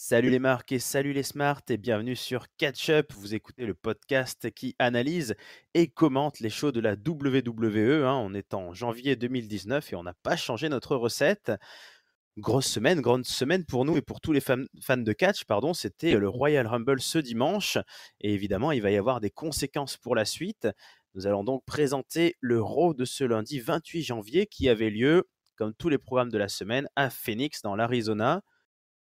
Salut les marques et salut les smarts et bienvenue sur Catch Up. Vous écoutez le podcast qui analyse et commente les shows de la WWE. On est en janvier 2019 et on n'a pas changé notre recette. Grosse semaine, grande semaine pour nous et pour tous les fans de catch. C'était le Royal Rumble ce dimanche et évidemment il va y avoir des conséquences pour la suite. Nous allons donc présenter le Raw de ce lundi 28 janvier qui avait lieu, comme tous les programmes de la semaine, à Phoenix dans l'Arizona.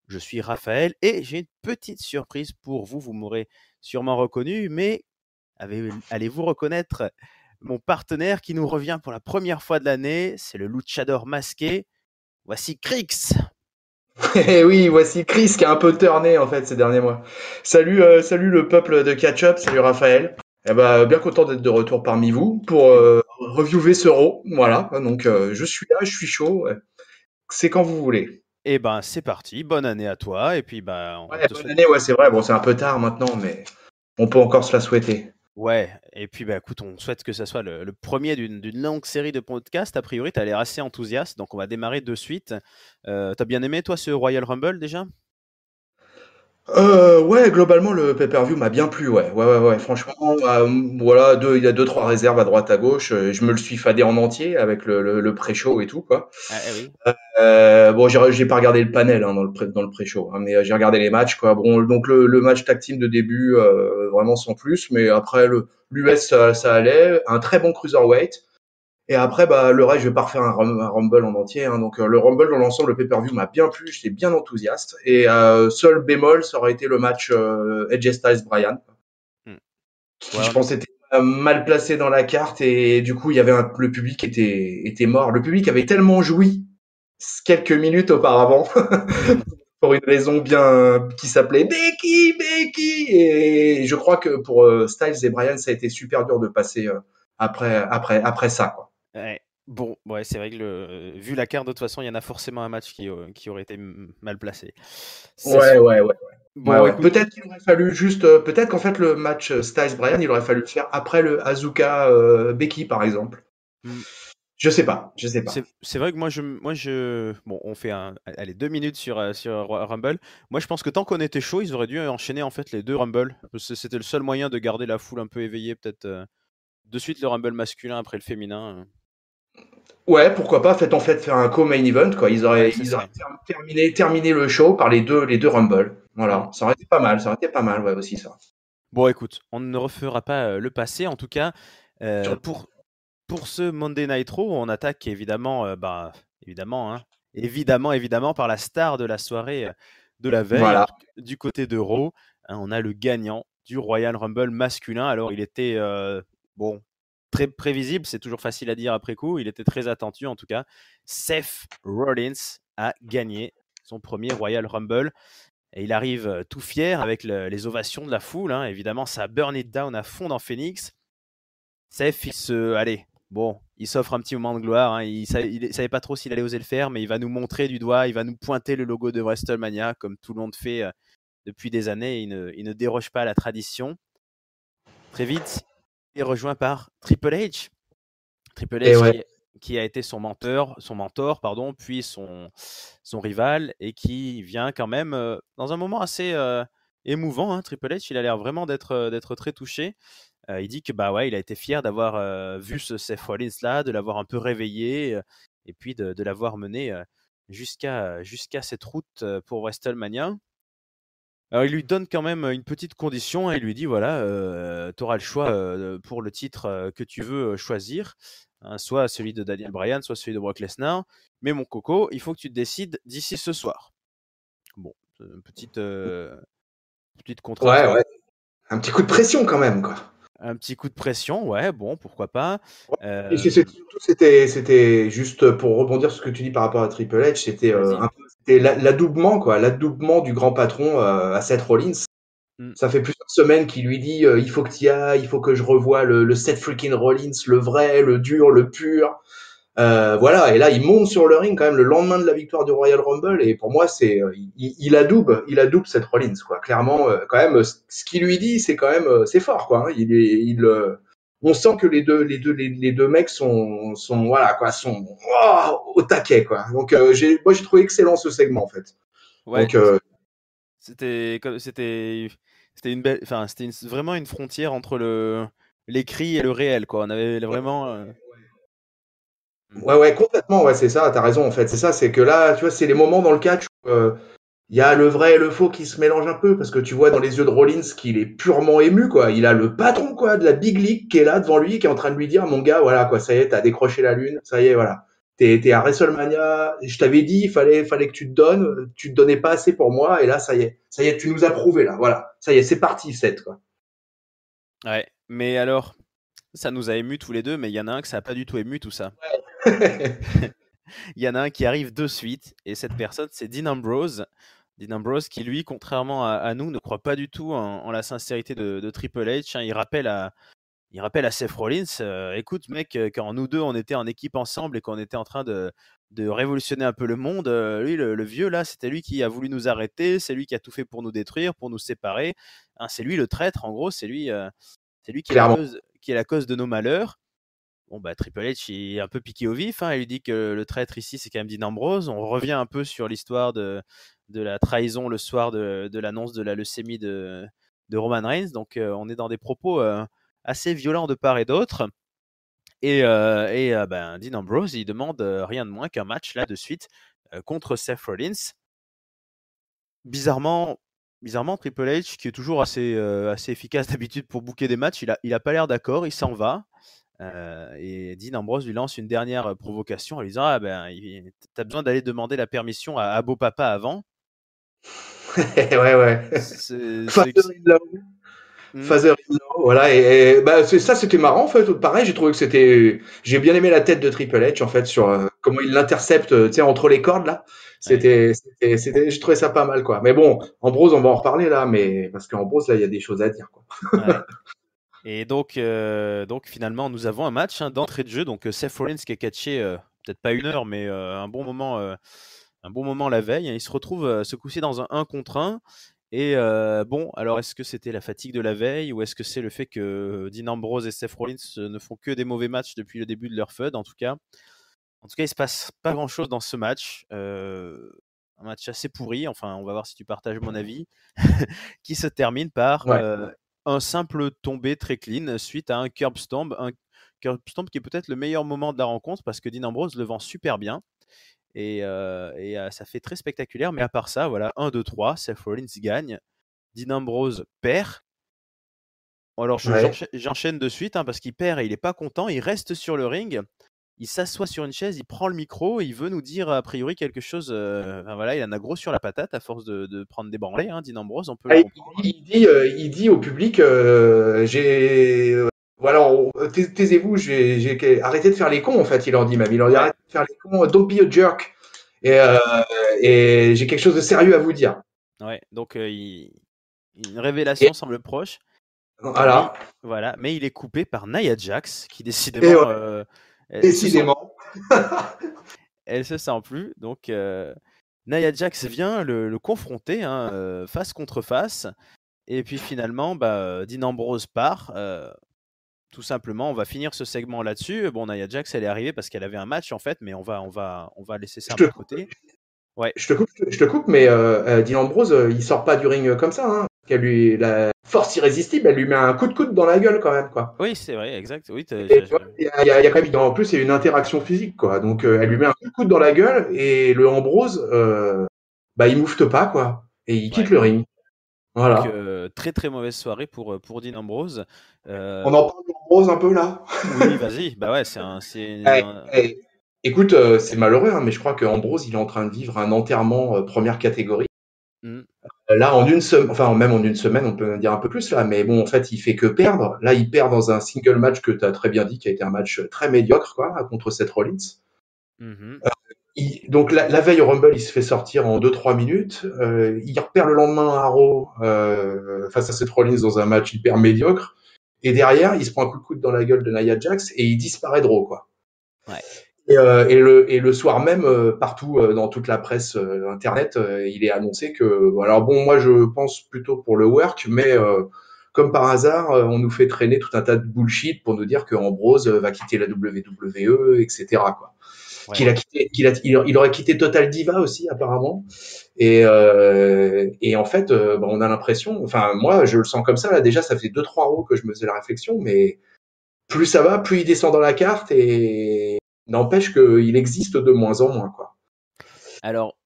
Je suis Raphaël et j'ai une petite surprise pour vous. Vous m'aurez sûrement reconnu, mais allez-vous reconnaître mon partenaire qui nous revient pour la première fois de l'année? C'est le luchador masqué. Voici Crix. Eh oui, voici Chris qui a un peu turné en fait ces derniers mois. Salut, salut le peuple de Catch Up, salut Raphaël. Eh ben, bien content d'être de retour parmi vous pour Eh, reviewer ce Raw. Voilà, donc je suis là, je suis chaud. Ouais. C'est quand vous voulez. eh ben, c'est parti. Bonne année à toi. Et puis, on Ouais, te bonne souhaite. année, ouais, c'est vrai. Bon, c'est un peu tard maintenant, mais on peut encore se la souhaiter. Ouais, et puis écoute, on souhaite que ça soit le premier d'une longue série de podcasts. A priori, tu as l'air assez enthousiaste, donc on va démarrer de suite. T'as bien aimé, toi, ce Royal Rumble déjà? Ouais, globalement, le pay-per-view m'a bien plu, ouais. Ouais. Franchement, voilà, il y a deux, trois réserves à droite, à gauche. Je me le suis fadé en entier avec le pré-show et tout, quoi. Ah, eh oui. Bon, j'ai pas regardé le panel hein, dans le pré-show, hein, mais j'ai regardé les matchs, quoi. Bon, donc le match tag team de début, vraiment sans plus, mais après l'US ça allait, un très bon cruiserweight. Et après, bah le reste, je vais pas refaire un Rumble en entier. Hein, donc le Rumble dans l'ensemble, le pay-per-view m'a bien plu, j'étais bien enthousiaste. Et seul bémol, ça aurait été le match Edge Styles Bryan, Hmm. Ouais, qui je pense était mal placé dans la carte et du coup il y avait le public était mort. Le public avait tellement joui quelques minutes auparavant pour une raison bien qui s'appelait Becky et je crois que pour Styles et Bryan ça a été super dur de passer après ça quoi. Ouais. Bon, ouais, c'est vrai que vu la carte, de toute façon, il y en a forcément un match qui aurait été mal placé. C'est Ouais sûr. ouais ouais ouais Bon, ouais. écoute, Peut-être qu'il aurait fallu juste peut-être qu'en fait le match Styles Bryan il aurait fallu le faire après le Asuka Becky par exemple. hmm, Je sais pas. c'est vrai que bon, on fait allez, 2 minutes sur Rumble. Moi, je pense que tant qu'on était chaud, ils auraient dû enchaîner en fait les deux Rumble. Parce que c'était le seul moyen de garder la foule un peu éveillée, peut-être de suite le Rumble masculin après le féminin. Ouais, pourquoi pas, faites en fait faire un co-main event, quoi. Ouais, c'est Ils auraient ça. terminé le show par les deux Rumble. Hmm. Voilà. Ça aurait été pas mal, ça aurait été pas mal, ouais, aussi, ça. Bon, écoute, on ne refera pas le passé. En tout cas, Sur- pour ce Monday Night Raw, on attaque évidemment, évidemment, évidemment, par la star de la soirée de la veille. Voilà. Du côté de Raw, on a le gagnant du Royal Rumble masculin. Alors, il était, bon, très prévisible, c'est toujours facile à dire après coup. Il était très attendu, en tout cas. Seth Rollins a gagné son premier Royal Rumble. Et il arrive tout fier avec les ovations de la foule. Évidemment, ça burn it down à fond dans Phoenix. Seth, allez, bon, il s'offre un petit moment de gloire. Il savait pas trop s'il allait oser le faire, mais il va nous montrer du doigt, il va nous pointer le logo de WrestleMania, comme tout le monde fait depuis des années. Il ne déroge pas à la tradition. Très vite, il est rejoint par Triple H. Triple Et H ouais. qui a été son mentor, pardon, puis son rival, et qui vient quand même dans un moment assez émouvant. Triple H, il a l'air vraiment d'être très touché. Il dit que bah ouais, il a été fier d'avoir vu ce Seth Rollins là, de l'avoir un peu réveillé, et puis de l'avoir mené jusqu'à cette route pour WrestleMania. Alors, il lui donne quand même une petite condition. Il lui dit voilà, tu auras le choix pour le titre que tu veux choisir, soit celui de Daniel Bryan, soit celui de Brock Lesnar. Mais mon coco, il faut que tu te décides d'ici ce soir. Bon, petite contrainte, Ouais, ouais. Un petit coup de pression quand même, quoi. un petit coup de pression, ouais, bon, pourquoi pas. Et Euh, surtout, c'était juste pour rebondir sur ce que tu dis par rapport à Triple H, c'était Vas-y. un peu, c'était l'adoubement, quoi, l'adoubement du grand patron à Seth Rollins. Mm. Ça fait plusieurs semaines qu'il lui dit il faut que tu y ailles, il faut que je revoie le Seth freaking Rollins, le vrai, le dur, le pur. Voilà, et là il monte sur le ring quand même le lendemain de la victoire du Royal Rumble et pour moi c'est il adoube Seth Rollins quoi. Clairement, quand même, ce qu'il lui dit c'est quand même c'est fort quoi. Hein. On sent que les deux mecs sont voilà quoi, sont au taquet quoi. Donc moi j'ai trouvé excellent ce segment en fait. Ouais, Donc c'était une belle, enfin, vraiment une frontière entre l'écrit et le réel, quoi. On avait vraiment. Mm. Ouais, ouais, complètement, ouais, c'est ça, t'as raison, en fait. C'est ça, c'est que là, tu vois, c'est les moments dans le catch où il y a le vrai et le faux qui se mélangent un peu, parce que tu vois dans les yeux de Rollins qu'il est purement ému, quoi. Il a le patron, quoi, de la Big League qui est là devant lui, qui est en train de lui dire, mon gars, voilà, quoi, ça y est, t'as décroché la lune, ça y est, voilà. T'es à WrestleMania, je t'avais dit, fallait que tu te donnes, tu te donnais pas assez pour moi, et là, ça y est, tu nous as prouvé, là, voilà. Ça y est, c'est parti, 7, quoi. Ouais. Mais alors, ça nous a émus tous les deux, mais il y en a un que ça a pas du tout ému tout ça. Il y en a un qui arrive de suite, et cette personne, c'est Dean Ambrose. Dean Ambrose qui, lui, contrairement à nous, ne croit pas du tout en la sincérité de Triple H, hein. Il rappelle à Seth Rollins, écoute mec, quand nous deux on était en équipe ensemble et qu'on était en train de révolutionner un peu le monde, lui le vieux là, c'était lui qui a voulu nous arrêter, c'est lui qui a tout fait pour nous détruire, pour nous séparer, hein, c'est lui le traître en gros, c'est lui Clairement. qui est la cause de nos malheurs. Bon bah Triple H il est un peu piqué au vif, hein, il lui dit que le traître ici c'est quand même Dean Ambrose. On revient un peu sur l'histoire de la trahison le soir de l'annonce de la leucémie de Roman Reigns, donc on est dans des propos assez violents de part et d'autre. Et Dean Ambrose, il demande rien de moins qu'un match là de suite contre Seth Rollins. Bizarrement, Triple H, qui est toujours assez efficace d'habitude pour booker des matchs, il a pas l'air d'accord, il s'en va. Et Dean Ambrose lui lance une dernière provocation en lui disant, ah ben, t'as besoin d'aller demander la permission à Beau Papa avant. Ouais, ouais. C'est, c'est- Father-in-law. Hmm, Father-in-law, voilà, et bah, ça, c'était marrant, en fait. Pareil, j'ai trouvé que j'ai bien aimé la tête de Triple H, en fait, sur comment il l'intercepte, tu sais, entre les cordes, là. ouais, Je trouvais ça pas mal, quoi. Mais bon, Ambrose, on va en reparler, là, mais, parce qu'Ambrose, là, il y a des choses à dire, quoi. ouais. Et donc finalement, nous avons un match hein, d'entrée de jeu. Donc Seth Rollins qui a catché peut-être pas une heure, mais un bon moment la veille, hein. Il se retrouve ce coup-ci dans un 1 contre 1. Et bon, alors est-ce que c'était la fatigue de la veille ou est-ce que c'est le fait que Dean Ambrose et Seth Rollins ne font que des mauvais matchs depuis le début de leur feud En tout cas, il se passe pas grand-chose dans ce match. Un match assez pourri. Enfin, on va voir si tu partages mon avis, qui se termine par Ouais. un simple tombé très clean suite à un curb stomp qui est peut-être le meilleur moment de la rencontre parce que Dean Ambrose le vend super bien et ça fait très spectaculaire. Mais à part ça, voilà, 1, 2, 3, Seth Rollins gagne, Dean Ambrose perd. Alors Ouais. j'enchaîne de suite hein, parce qu'il perd et il est pas content. Il reste sur le ring, il s'assoit sur une chaise, il prend le micro, il veut nous dire a priori quelque chose. Enfin, voilà, il en a gros sur la patate à force de prendre des branlées, hein, Dean Ambrose, on peut le Ah, comprendre. il dit au public, voilà, taisez-vous, arrêtez de faire les cons, en fait, il leur dit même. Il leur dit, Ouais, arrêtez de faire les cons, don't be a jerk. Et, j'ai quelque chose de sérieux à vous dire. ouais. Donc une Et révélation semble proche, mais voilà. voilà, mais il est coupé par Nia Jax qui Et ouais, décidément elle se sent décidément. elle se sent plus. Donc Nia Jax vient le confronter hein, face contre face. Et puis finalement, Dean Ambrose part. Tout simplement, on va finir ce segment là-dessus. Bon, Nia Jax, elle est arrivée parce qu'elle avait un match en fait, mais on va laisser ça Je un te peu de coupe, côté. Ouais. je te coupe, mais Dean Ambrose, il sort pas du ring comme ça. Hein. La force irrésistible, elle lui met un coup de coude dans la gueule quand même, quoi. Oui, c'est vrai, exact. Oui, Et tu vois, il y a quand même, en plus, il y a une interaction physique, quoi. Donc, elle lui met un coup de coude dans la gueule et le Ambrose, bah, il moufte pas, quoi. Et il quitte ouais. le ring. Donc, Voilà. très très mauvaise soirée pour Dean Ambrose. On Euh, en parle d'Ambrose un peu là. oui, vas-y. Bah ouais, Eh, eh, écoute, c'est malheureux, hein, mais je crois que Ambrose, il est en train de vivre un enterrement première catégorie. Hmm, Là, en une semaine, enfin, même en une semaine, on peut dire un peu plus là, mais bon, en fait, il fait que perdre. Là, il perd dans un single match que tu as très bien dit, qui a été un match très médiocre, quoi, contre Seth Rollins. mhm. Donc la veille au Rumble, il se fait sortir en 2-3 minutes. Il repère le lendemain à Raw face à Seth Rollins dans un match hyper médiocre. Et derrière, il se prend un coup de coude dans la gueule de Nia Jax et il disparaît de Raw, quoi. Ouais. Et le soir même, partout dans toute la presse internet, il est annoncé que. Bon, alors bon, moi je pense plutôt pour le work, mais comme par hasard, on nous fait traîner tout un tas de bullshit pour nous dire que Ambrose va quitter la WWE, etc. Quoi. Ouais. Il aurait quitté Total Diva aussi apparemment. Et en fait, bah, on a l'impression, enfin moi je le sens comme ça là. Déjà, ça faisait 2-3 rows que je me faisais la réflexion, mais plus ça va, plus il descend dans la carte et n'empêche qu'il existe de moins en moins quoi. Alors,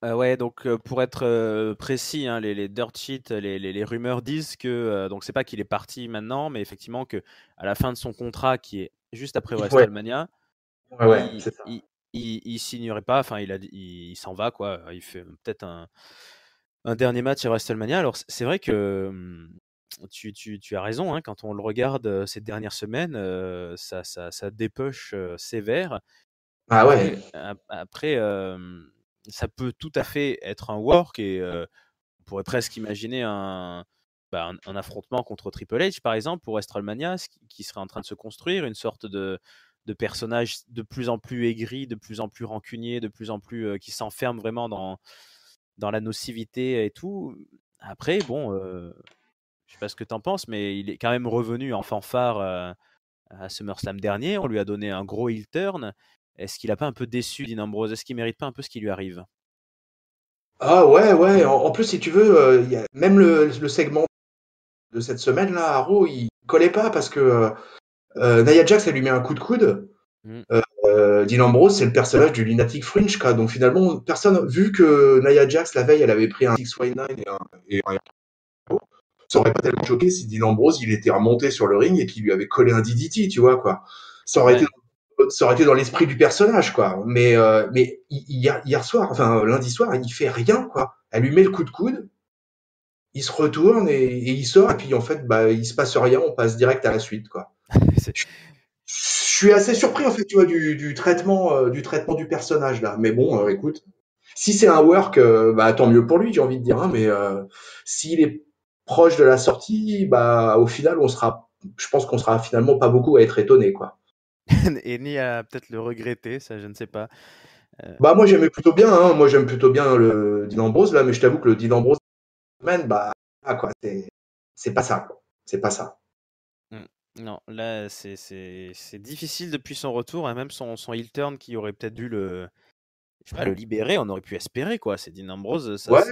ouais, donc pour être précis, hein, les dirt sheets, les rumeurs disent que donc c'est pas qu'il est parti maintenant, mais effectivement que à la fin de son contrat, qui est juste après Ouais, WrestleMania, ouais, il, c'est ça. il, il signerait pas. Enfin, il s'en va quoi. Il fait peut-être un dernier match à WrestleMania. Alors c'est vrai que tu as raison, hein, quand on le regarde ces dernières semaines, ça dépush sévère. Ah ouais. Après, ça peut tout à fait être un work et on pourrait presque imaginer un affrontement contre Triple H, par exemple, pour WrestleMania, qui serait en train de se construire, une sorte de personnage de plus en plus aigri, de plus en plus rancunier, de plus en plus qui s'enferme vraiment dans la nocivité et tout. Après, bon, je sais pas ce que tu en penses, mais il est quand même revenu en fanfare à SummerSlam dernier. On lui a donné un gros heel turn. Est-ce qu'il a pas un peu déçu Dean Ambrose? Est-ce qu'il mérite pas un peu ce qui lui arrive? Ah ouais, ouais. En plus, si tu veux, il y a même le segment de cette semaine là, à Raw, il collait pas parce que Nia Jax, elle lui met un coup de coude. Mm. Dean Ambrose, c'est le personnage du Lunatic Fringe, quoi. Donc finalement, personne, vu que Nia Jax la veille, elle avait pris un 619 et un RKO, ça aurait pas tellement choqué si Dean Ambrose, il était remonté sur le ring et qu'il lui avait collé un DDT, tu vois, quoi. Ça aurait été, Ouais. ça aurait été dans l'esprit du personnage, quoi. Mais hier soir, enfin lundi soir, il fait rien, quoi. Elle lui met le coup de coude, il se retourne et il sort, et puis en fait, bah, il se passe rien, on passe direct à la suite, quoi. C'est- Je suis assez surpris en fait, tu vois, du traitement du personnage là. Mais bon, Mm. écoute, si c'est un work, bah tant mieux pour lui, j'ai envie de dire. Hein, mais s'il est proche de la sortie, bah au final, je pense qu'on sera finalement pas beaucoup à être étonné, quoi. Et ni à peut-être le regretter, ça je ne sais pas. Euh, Bah moi j'aimais plutôt bien, hein, moi j'aime plutôt bien le Dean Ambrose là, mais je t'avoue que le Dean Ambrose, man, bah ah, quoi, c'est pas ça, quoi. C'est pas ça. mm. Non, là c'est difficile depuis son retour, hein, même son heel turn qui aurait peut-être dû je sais pas, le libérer, on aurait pu espérer quoi. C'est Dean Ambrose, Ouais.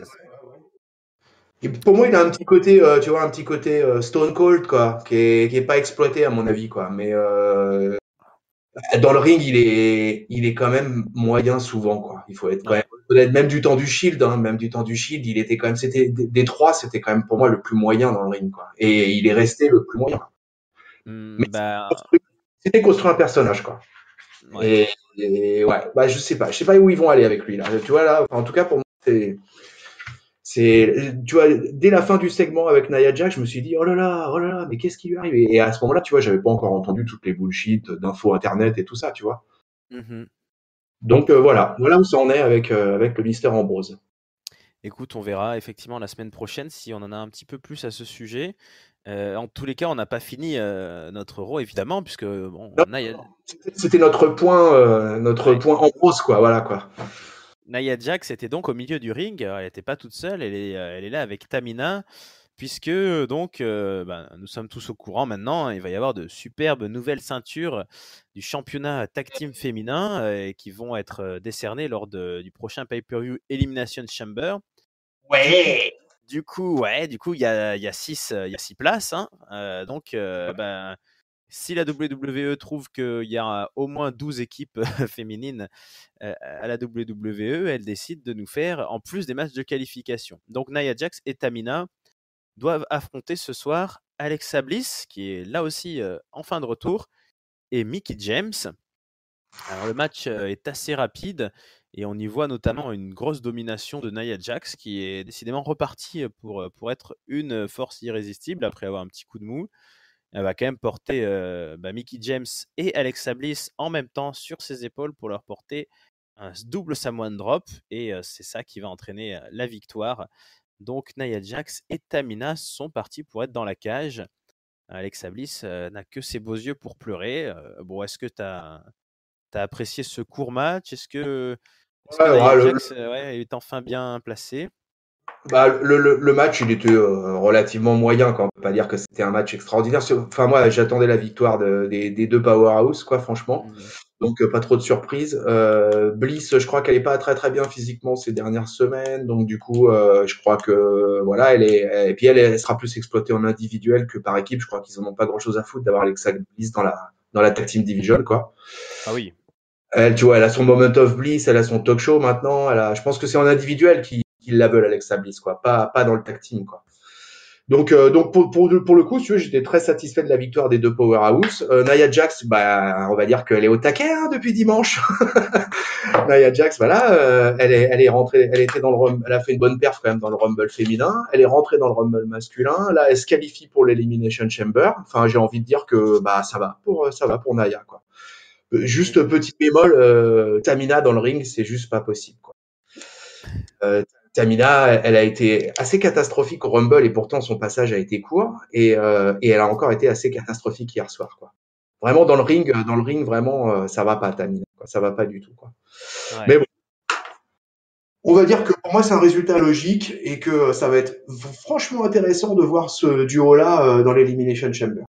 Et pour moi, il a un petit côté, tu vois, un petit côté Stone Cold, quoi, qui est pas exploité à mon avis, quoi. Mais dans le ring, il est quand même moyen souvent, quoi. Il faut être quand même ouais. honnête, même du temps du Shield, hein, même du temps du Shield, il était quand même, c'était des trois, c'était quand même pour moi le plus moyen dans le ring, quoi. Et il est resté le plus moyen. Mais Bah c'était construit un personnage, quoi. ouais. Et, et ouais, bah je sais pas où ils vont aller avec lui là. Tu vois là, en tout cas pour moi, tu vois, dès la fin du segment avec Nia Jax, je me suis dit, oh là là, mais qu'est-ce qui lui arrive? Et à ce moment-là, tu vois, j'avais pas encore entendu toutes les bullshit d'infos internet et tout ça, tu vois. Mhm. Donc voilà où ça en est avec le Mister Ambrose. Écoute, on verra effectivement la semaine prochaine si on en a un petit peu plus à ce sujet. En tous les cas, on n'a pas fini notre Raw, évidemment, puisque bon, Non, c'était notre ouais, point Ambrose, quoi, voilà, quoi. Nia Jax était donc au milieu du ring. Elle n'était pas toute seule, elle est là avec Tamina, puisque donc ben, nous sommes tous au courant maintenant. Il va y avoir de superbes nouvelles ceintures du championnat tag team féminin qui vont être décernées lors du prochain pay-per-view Elimination Chamber. Du coup, Ouais. il y a six places, hein. Donc, ben, si la WWE trouve qu'il y a au moins 12 équipes féminines à la WWE, elle décide de nous faire en plus des matchs de qualification. Donc, Nia Jax et Tamina doivent affronter ce soir Alexa Bliss, qui est là aussi en fin de retour, et Mickie James. Alors le match est assez rapide et on y voit notamment une grosse domination de Nia Jax qui est décidément repartie pour être une force irrésistible après avoir un petit coup de mou. Elle va quand même porter Mickie James et Alexa Bliss en même temps sur ses épaules pour leur porter un double Samoan Drop et c'est ça qui va entraîner la victoire. Donc Nia Jax et Tamina sont partis pour être dans la cage. Alexa Bliss n'a que ses beaux yeux pour pleurer. Bon, est-ce que tu as T'as apprécié ce court match? Est-ce que Ouais, Nia ouais, Jax ouais, est enfin bien placée? le match, il était relativement moyen, quoi. On peut pas dire que c'était un match extraordinaire. Enfin, moi, j'attendais la victoire des deux powerhouse, quoi, franchement. Mhm. Donc pas trop de surprises. Bliss, je crois qu'elle est pas très très bien physiquement ces dernières semaines, donc du coup, je crois que voilà, et puis elle sera plus exploitée en individuel que par équipe. Je crois qu'ils en ont pas grand chose à foutre d'avoir Alexa Bliss dans la tag team division, quoi. Ah oui. Elle, tu vois, elle a son moment of bliss, elle a son talk show maintenant. Je pense que c'est en individuel qu'ils la veulent, Alexa Bliss, quoi, pas dans le tag team, quoi. Donc pour le coup, si tu veux, j'étais très satisfait de la victoire des deux Powerhouse. Nia Jax, bah, on va dire qu'elle est au taquet hein, depuis dimanche. Nia Jax, voilà, elle est rentrée, elle était dans le Rumble, elle a fait une bonne perf quand même dans le Rumble féminin. Elle est rentrée dans le Rumble masculin. Là, elle se qualifie pour l'Elimination Chamber. Enfin, j'ai envie de dire que bah ça va pour Nia, quoi. Juste petit bémol, Tamina dans le ring, c'est juste pas possible, quoi. Euh, Tamina, elle a été assez catastrophique au Rumble et pourtant son passage a été court et elle a encore été assez catastrophique hier soir, quoi. Vraiment dans le ring, vraiment, ça va pas Tamina, quoi. Ça va pas du tout, quoi. Ouais. Mais bon, on va dire que pour moi c'est un résultat logique et que ça va être franchement intéressant de voir ce duo-là dans l'Elimination Chamber.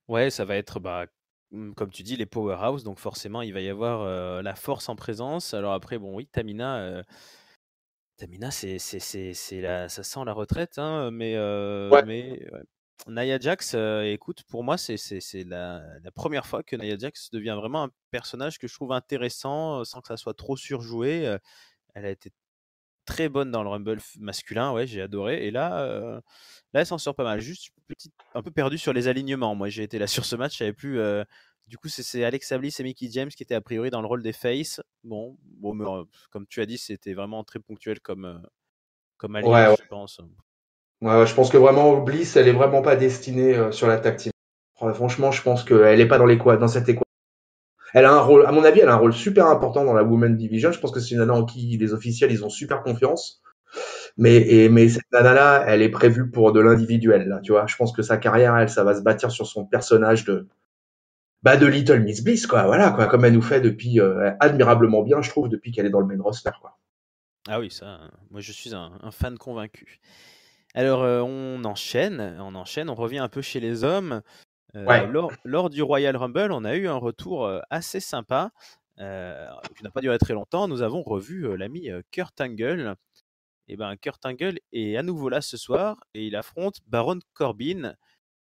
Ouais, ça va être, bah, comme tu dis, les powerhouse, donc forcément, il va y avoir la force en présence. Alors après, bon, oui, Tamina, ça sent la retraite, hein, Ouais. ouais. Nia Jax, écoute, pour moi, c'est la première fois que Nia Jax devient vraiment un personnage que je trouve intéressant, sans que ça soit trop surjoué. Elle a été très bonne dans le Rumble masculin, ouais, j'ai adoré. Et là, elle s'en sort pas mal. Juste un peu perdu sur les alignements. Moi, j'ai été là sur ce match, je savais plus. Du coup, c'est Alexa Bliss et Mickie James qui étaient a priori dans le rôle des face. Bon, mais, comme tu as dit, c'était vraiment très ponctuel comme Ouais, alliance, ouais. je pense. Ouais, je pense que vraiment Bliss, elle est vraiment pas destinée sur la tag team. Franchement, je pense qu'elle est pas dans cette équation. Elle a un rôle, à mon avis, elle a un rôle super important dans la Women Division. Je pense que c'est une nana en qui les officiels, ils ont super confiance. Mais cette nana-là, elle est prévue pour de l'individuel, là, tu vois. Je pense que sa carrière, elle, ça va se bâtir sur son personnage de Little Miss Bliss, quoi. Voilà, quoi. Comme elle nous fait depuis, admirablement bien, je trouve, depuis qu'elle est dans le main roster, quoi. Ah oui, ça, moi je suis un fan convaincu. Alors, on revient un peu chez les hommes. Ouais. Lors du Royal Rumble, on a eu un retour assez sympa, qui n'a pas duré très longtemps. Nous avons revu l'ami Kurt Angle. Et ben, Kurt Angle est à nouveau là ce soir et il affronte Baron Corbin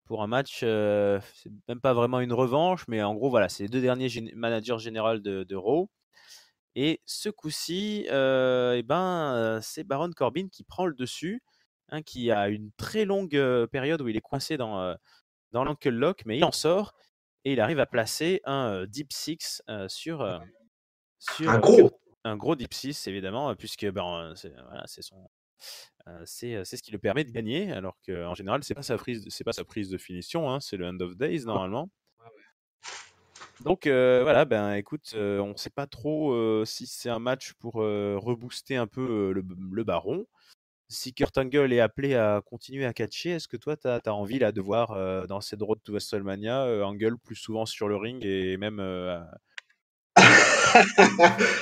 pour un match. C'est même pas vraiment une revanche, mais en gros, voilà, c'est les deux derniers managers généraux de Raw. Et ce coup-ci, c'est Baron Corbin qui prend le dessus, hein, qui a une très longue période où il est coincé dans l'Ankle Lock, mais il en sort et il arrive à placer un Deep Six sur Un Kurt. gros. Un gros Deep Six, évidemment, puisque voilà, c'est ce qui le permet de gagner, alors qu'en général, c'est pas sa prise de finition, hein, c'est le End of Days normalement. Donc voilà, ben écoute, on ne sait pas trop si c'est un match pour rebooster un peu le baron. Si Kurt Angle est appelé à continuer à catcher, est-ce que toi, tu as envie là, de voir dans cette Road to WrestleMania Angle plus souvent sur le ring et même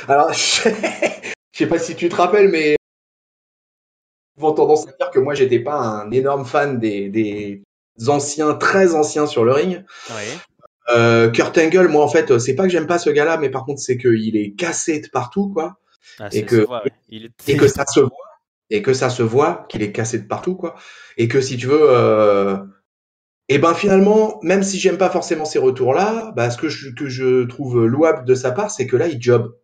Alors, je sais pas si tu te rappelles, mais souvent tendance à dire que moi, j'étais pas un énorme fan des anciens, très anciens sur le ring. Ouais. Kurt Angle, moi, en fait, c'est pas que j'aime pas ce gars-là, mais par contre, c'est qu'il est cassé de partout, quoi. Ah, Et ça que, voit, ouais. et que ça se voit. Et que ça se voit qu'il est cassé de partout, quoi. Et que si tu veux, et ben finalement, même si j'aime pas forcément ces retours-là, bah, que je trouve louable de sa part, c'est que là, il job.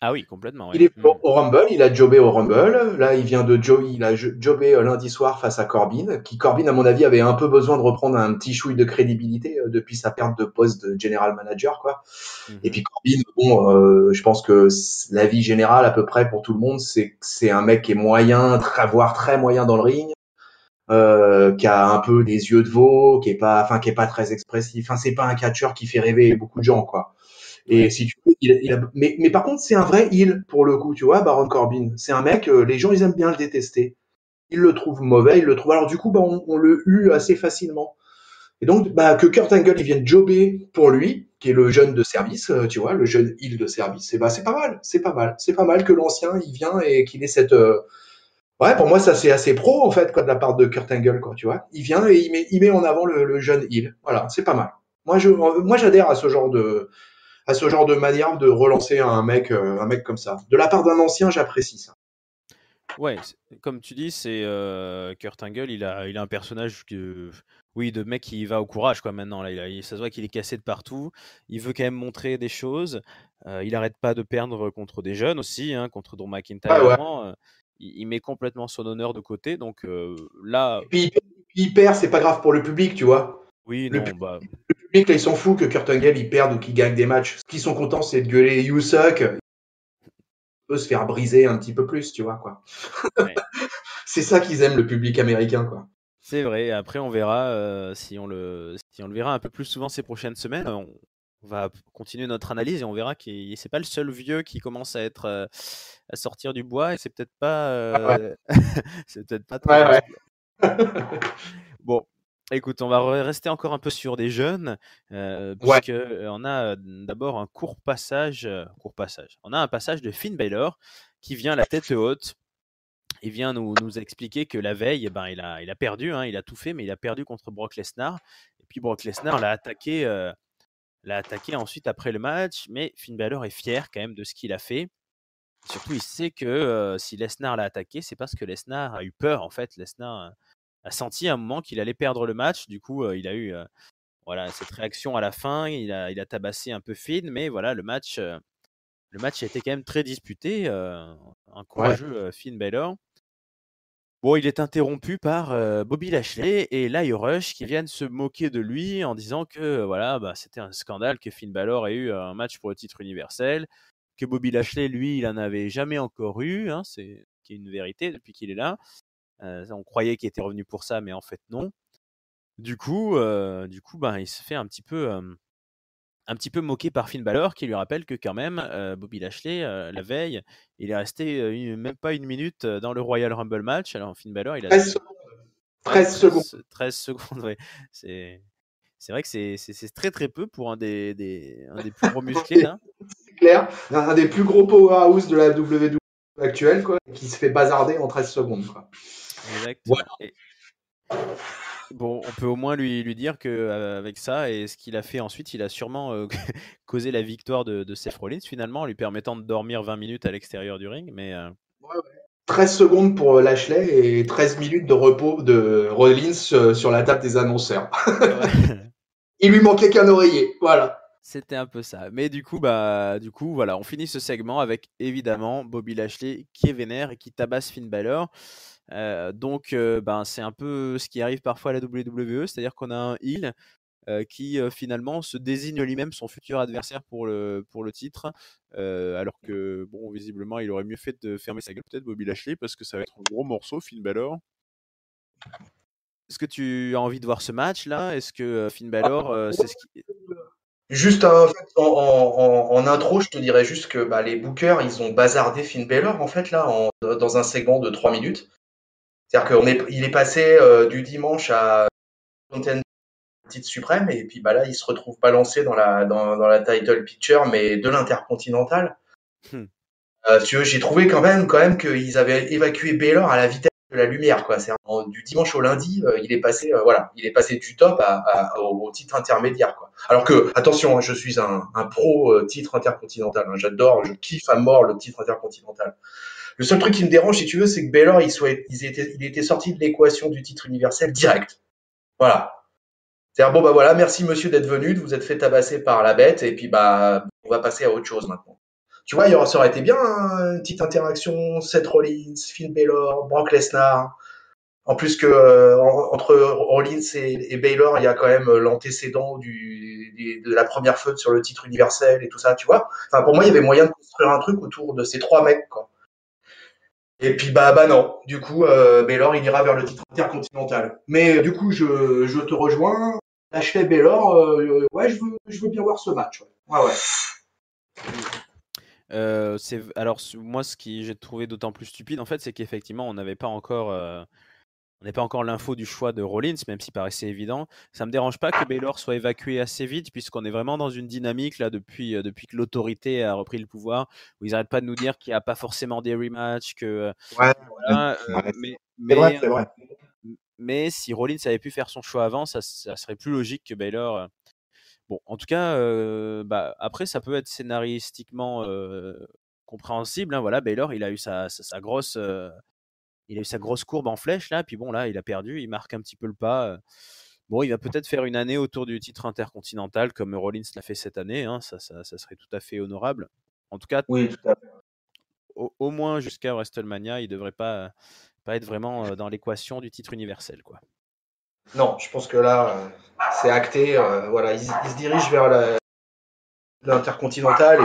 Ah oui, complètement, Il ouais. est au Rumble, il a jobé au Rumble. Là, il a jobé lundi soir face à Corbin, qui Corbin, à mon avis, avait un peu besoin de reprendre un petit chouille de crédibilité depuis sa perte de poste de general manager, quoi. Et Mhm. puis Corbin, bon, je pense que la vie générale à peu près pour tout le monde, c'est que c'est un mec qui est moyen, voire très moyen dans le ring, qui a un peu des yeux de veau, qui est pas très expressif. Enfin, c'est pas un catcheur qui fait rêver beaucoup de gens, quoi. Et Ouais. si tu veux, mais par contre, c'est un vrai heel pour le coup, tu vois, Baron Corbin. C'est un mec, les gens ils aiment bien le détester. Ils le trouvent mauvais, ils le trouvent. Alors du coup, bah, on le hue assez facilement. Et donc, bah, que Kurt Angle il vienne jobber pour lui, qui est le jeune de service, tu vois, le jeune heel de service, et bah c'est pas mal, c'est pas mal, c'est pas mal que l'ancien il vient et qu'il ait cette. Ouais, pour moi ça c'est assez pro en fait, quoi, de la part de Kurt Angle, quoi, tu vois. Il vient et il met en avant le jeune heel. Voilà, c'est pas mal. Moi j'adhère à ce genre de à ce genre de manière de relancer un mec comme ça. De la part d'un ancien, j'apprécie ça. Ouais, comme tu dis, c'est Kurt Angle, il a un personnage oui, de mec qui va au courage quoi maintenant. Là, ça se voit qu'il est cassé de partout. Il veut quand même montrer des choses. Il arrête pas de perdre contre des jeunes aussi, hein, contre Drew Ouais, McIntyre ouais. avant. Il met complètement son honneur de côté. Donc là, Puis il perd, c'est pas grave pour le public, tu vois. oui, Le, non, bah le public, là, ils s'en fout que Kurt Angle, il perde ou qu'il gagne des matchs. Ce qu'ils sont contents, c'est de gueuler You suck. Il peut se faire briser un petit peu plus, tu vois, quoi. ouais. C'est ça qu'ils aiment, le public américain, quoi. C'est vrai. Après, on verra si on le verra un peu plus souvent ces prochaines semaines. On va continuer notre analyse et on verra que c'est pas le seul vieux qui commence à sortir du bois et c'est peut-être pas Ouais, ouais. c'est peut-être pas très Ouais, ouais. inspirant. Bon, écoute, on va rester encore un peu sur des jeunes Ouais. puisque on a d'abord un court passage. On a un passage de Finn Balor qui vient la tête haute. Il vient nous expliquer que la veille, eh ben, il a perdu, hein, il a tout fait, mais il a perdu contre Brock Lesnar. Et puis Brock Lesnar l'a attaqué ensuite après le match, mais Finn Balor est fier quand même de ce qu'il a fait. Surtout, il sait que si Lesnar l'a attaqué, c'est parce que Lesnar a eu peur. En fait, Lesnar a senti à un moment qu'il allait perdre le match. Du coup, il a eu voilà, cette réaction à la fin. Il a tabassé un peu Finn, mais voilà, le match a été quand même très disputé. Un Ouais. courageux Finn Balor. Bon, il est interrompu par Bobby Lashley et Lio Rush qui viennent se moquer de lui en disant que voilà, bah, c'était un scandale que Finn Balor ait eu un match pour le titre universel, que Bobby Lashley, lui, il en avait jamais encore eu, hein, c'est qui est une vérité depuis qu'il est là. On croyait qu'il était revenu pour ça, mais en fait non. Du coup, ben, il se fait un petit peu moqué par Finn Balor qui lui rappelle que quand même Bobby Lashley la veille il est resté même pas une minute dans le Royal Rumble match. Alors Finn Balor il a 13 secondes. ouais, 13 secondes. 13 secondes, ouais. C'est c'est vrai que c'est très très peu pour un des plus gros musclés là. C'est clair. Un des plus gros powerhouse de la WWE actuelle, quoi, qui se fait bazarder en 13 secondes, quoi. Exactement. Voilà. Et bon, on peut au moins lui dire que avec ça et ce qu'il a fait ensuite, il a sûrement causé la victoire de Seth Rollins finalement, en lui permettant de dormir 20 minutes à l'extérieur du ring. Mais 13 secondes pour Lashley et 13 minutes de repos de Rollins sur la table des annonceurs. ouais. Il lui manquait qu'un oreiller. Voilà. C'était un peu ça. Mais du coup, voilà, on finit ce segment avec évidemment Bobby Lashley qui est vénère et qui tabasse Finn Balor. Donc, ben, c'est un peu ce qui arrive parfois à la WWE, c'est-à-dire qu'on a un heel qui finalement se désigne lui-même son futur adversaire pour le titre, alors que, bon, visiblement, il aurait mieux fait de fermer sa gueule, peut-être Bobby Lashley, parce que ça va être un gros morceau, Finn Balor. Est-ce que tu as envie de voir ce match-là? Est-ce que Finn Balor, c'est ce qui. Juste en, fait, en intro, je te dirais juste que bah, les bookers, ils ont bazardé Finn Balor en fait là dans un segment de 3 minutes. C'est-à-dire qu'il est passé du dimanche à Contender titre suprême et puis bah là il se retrouve balancé dans la title picture mais de l'intercontinental. Si tu veux, j'ai trouvé quand même qu'ils avaient évacué Baylor à la vitesse de la lumière, quoi. Du dimanche au lundi, il est passé, voilà, il est passé du top au titre intermédiaire, quoi. Alors que, attention, hein, je suis un pro titre intercontinental. Hein, j'adore, je kiffe à mort le titre intercontinental. Le seul truc qui me dérange, si tu veux, c'est que Baylor, il était sorti de l'équation du titre universel direct. Voilà. C'est-à-dire, bon, bah voilà, merci monsieur d'être venu, de vous êtes fait tabasser par la bête, et puis bah, on va passer à autre chose maintenant. Tu vois, ça aurait été bien hein, une petite interaction, Seth Rollins, Finn Balor, Brock Lesnar. En plus que entre Rollins et Baylor, il y a quand même l'antécédent de la première feud sur le titre universel et tout ça, tu vois. Enfin, pour moi, il y avait moyen de construire un truc autour de ces trois mecs, quoi. Et puis bah non. Du coup, Baylor il ira vers le titre intercontinental. Mais du coup, je te rejoins. Lashley Baylor, ouais, je veux bien voir ce match. Ouais, ouais. Ouais. Alors moi ce qui j'ai trouvé d'autant plus stupide en fait, c'est qu'effectivement on n'avait pas encore l'info du choix de Rollins, même s'il paraissait évident. Ça me dérange pas que Baylor soit évacué assez vite, puisqu'on est vraiment dans une dynamique là depuis que l'autorité a repris le pouvoir, où ils n'arrêtent pas de nous dire qu'il n'y a pas forcément des rematchs, que Ouais, voilà, ouais. C'est vrai, c'est vrai. mais si Rollins avait pu faire son choix avant, ça serait plus logique que Baylor. Bon, en tout cas, après, ça peut être scénaristiquement compréhensible, hein. Voilà, Baylor, il a eu sa grosse, il a eu sa grosse courbe en flèche là, puis bon là, il a perdu, il marque un petit peu le pas. Bon, il va peut-être faire une année autour du titre intercontinental comme Rollins l'a fait cette année, hein. Ça serait tout à fait honorable. En tout cas, Oui, tout à fait. au moins jusqu'à WrestleMania, il devrait pas être vraiment dans l'équation du titre universel, quoi. Non, je pense que là, c'est acté. Voilà, il se dirige vers l'intercontinental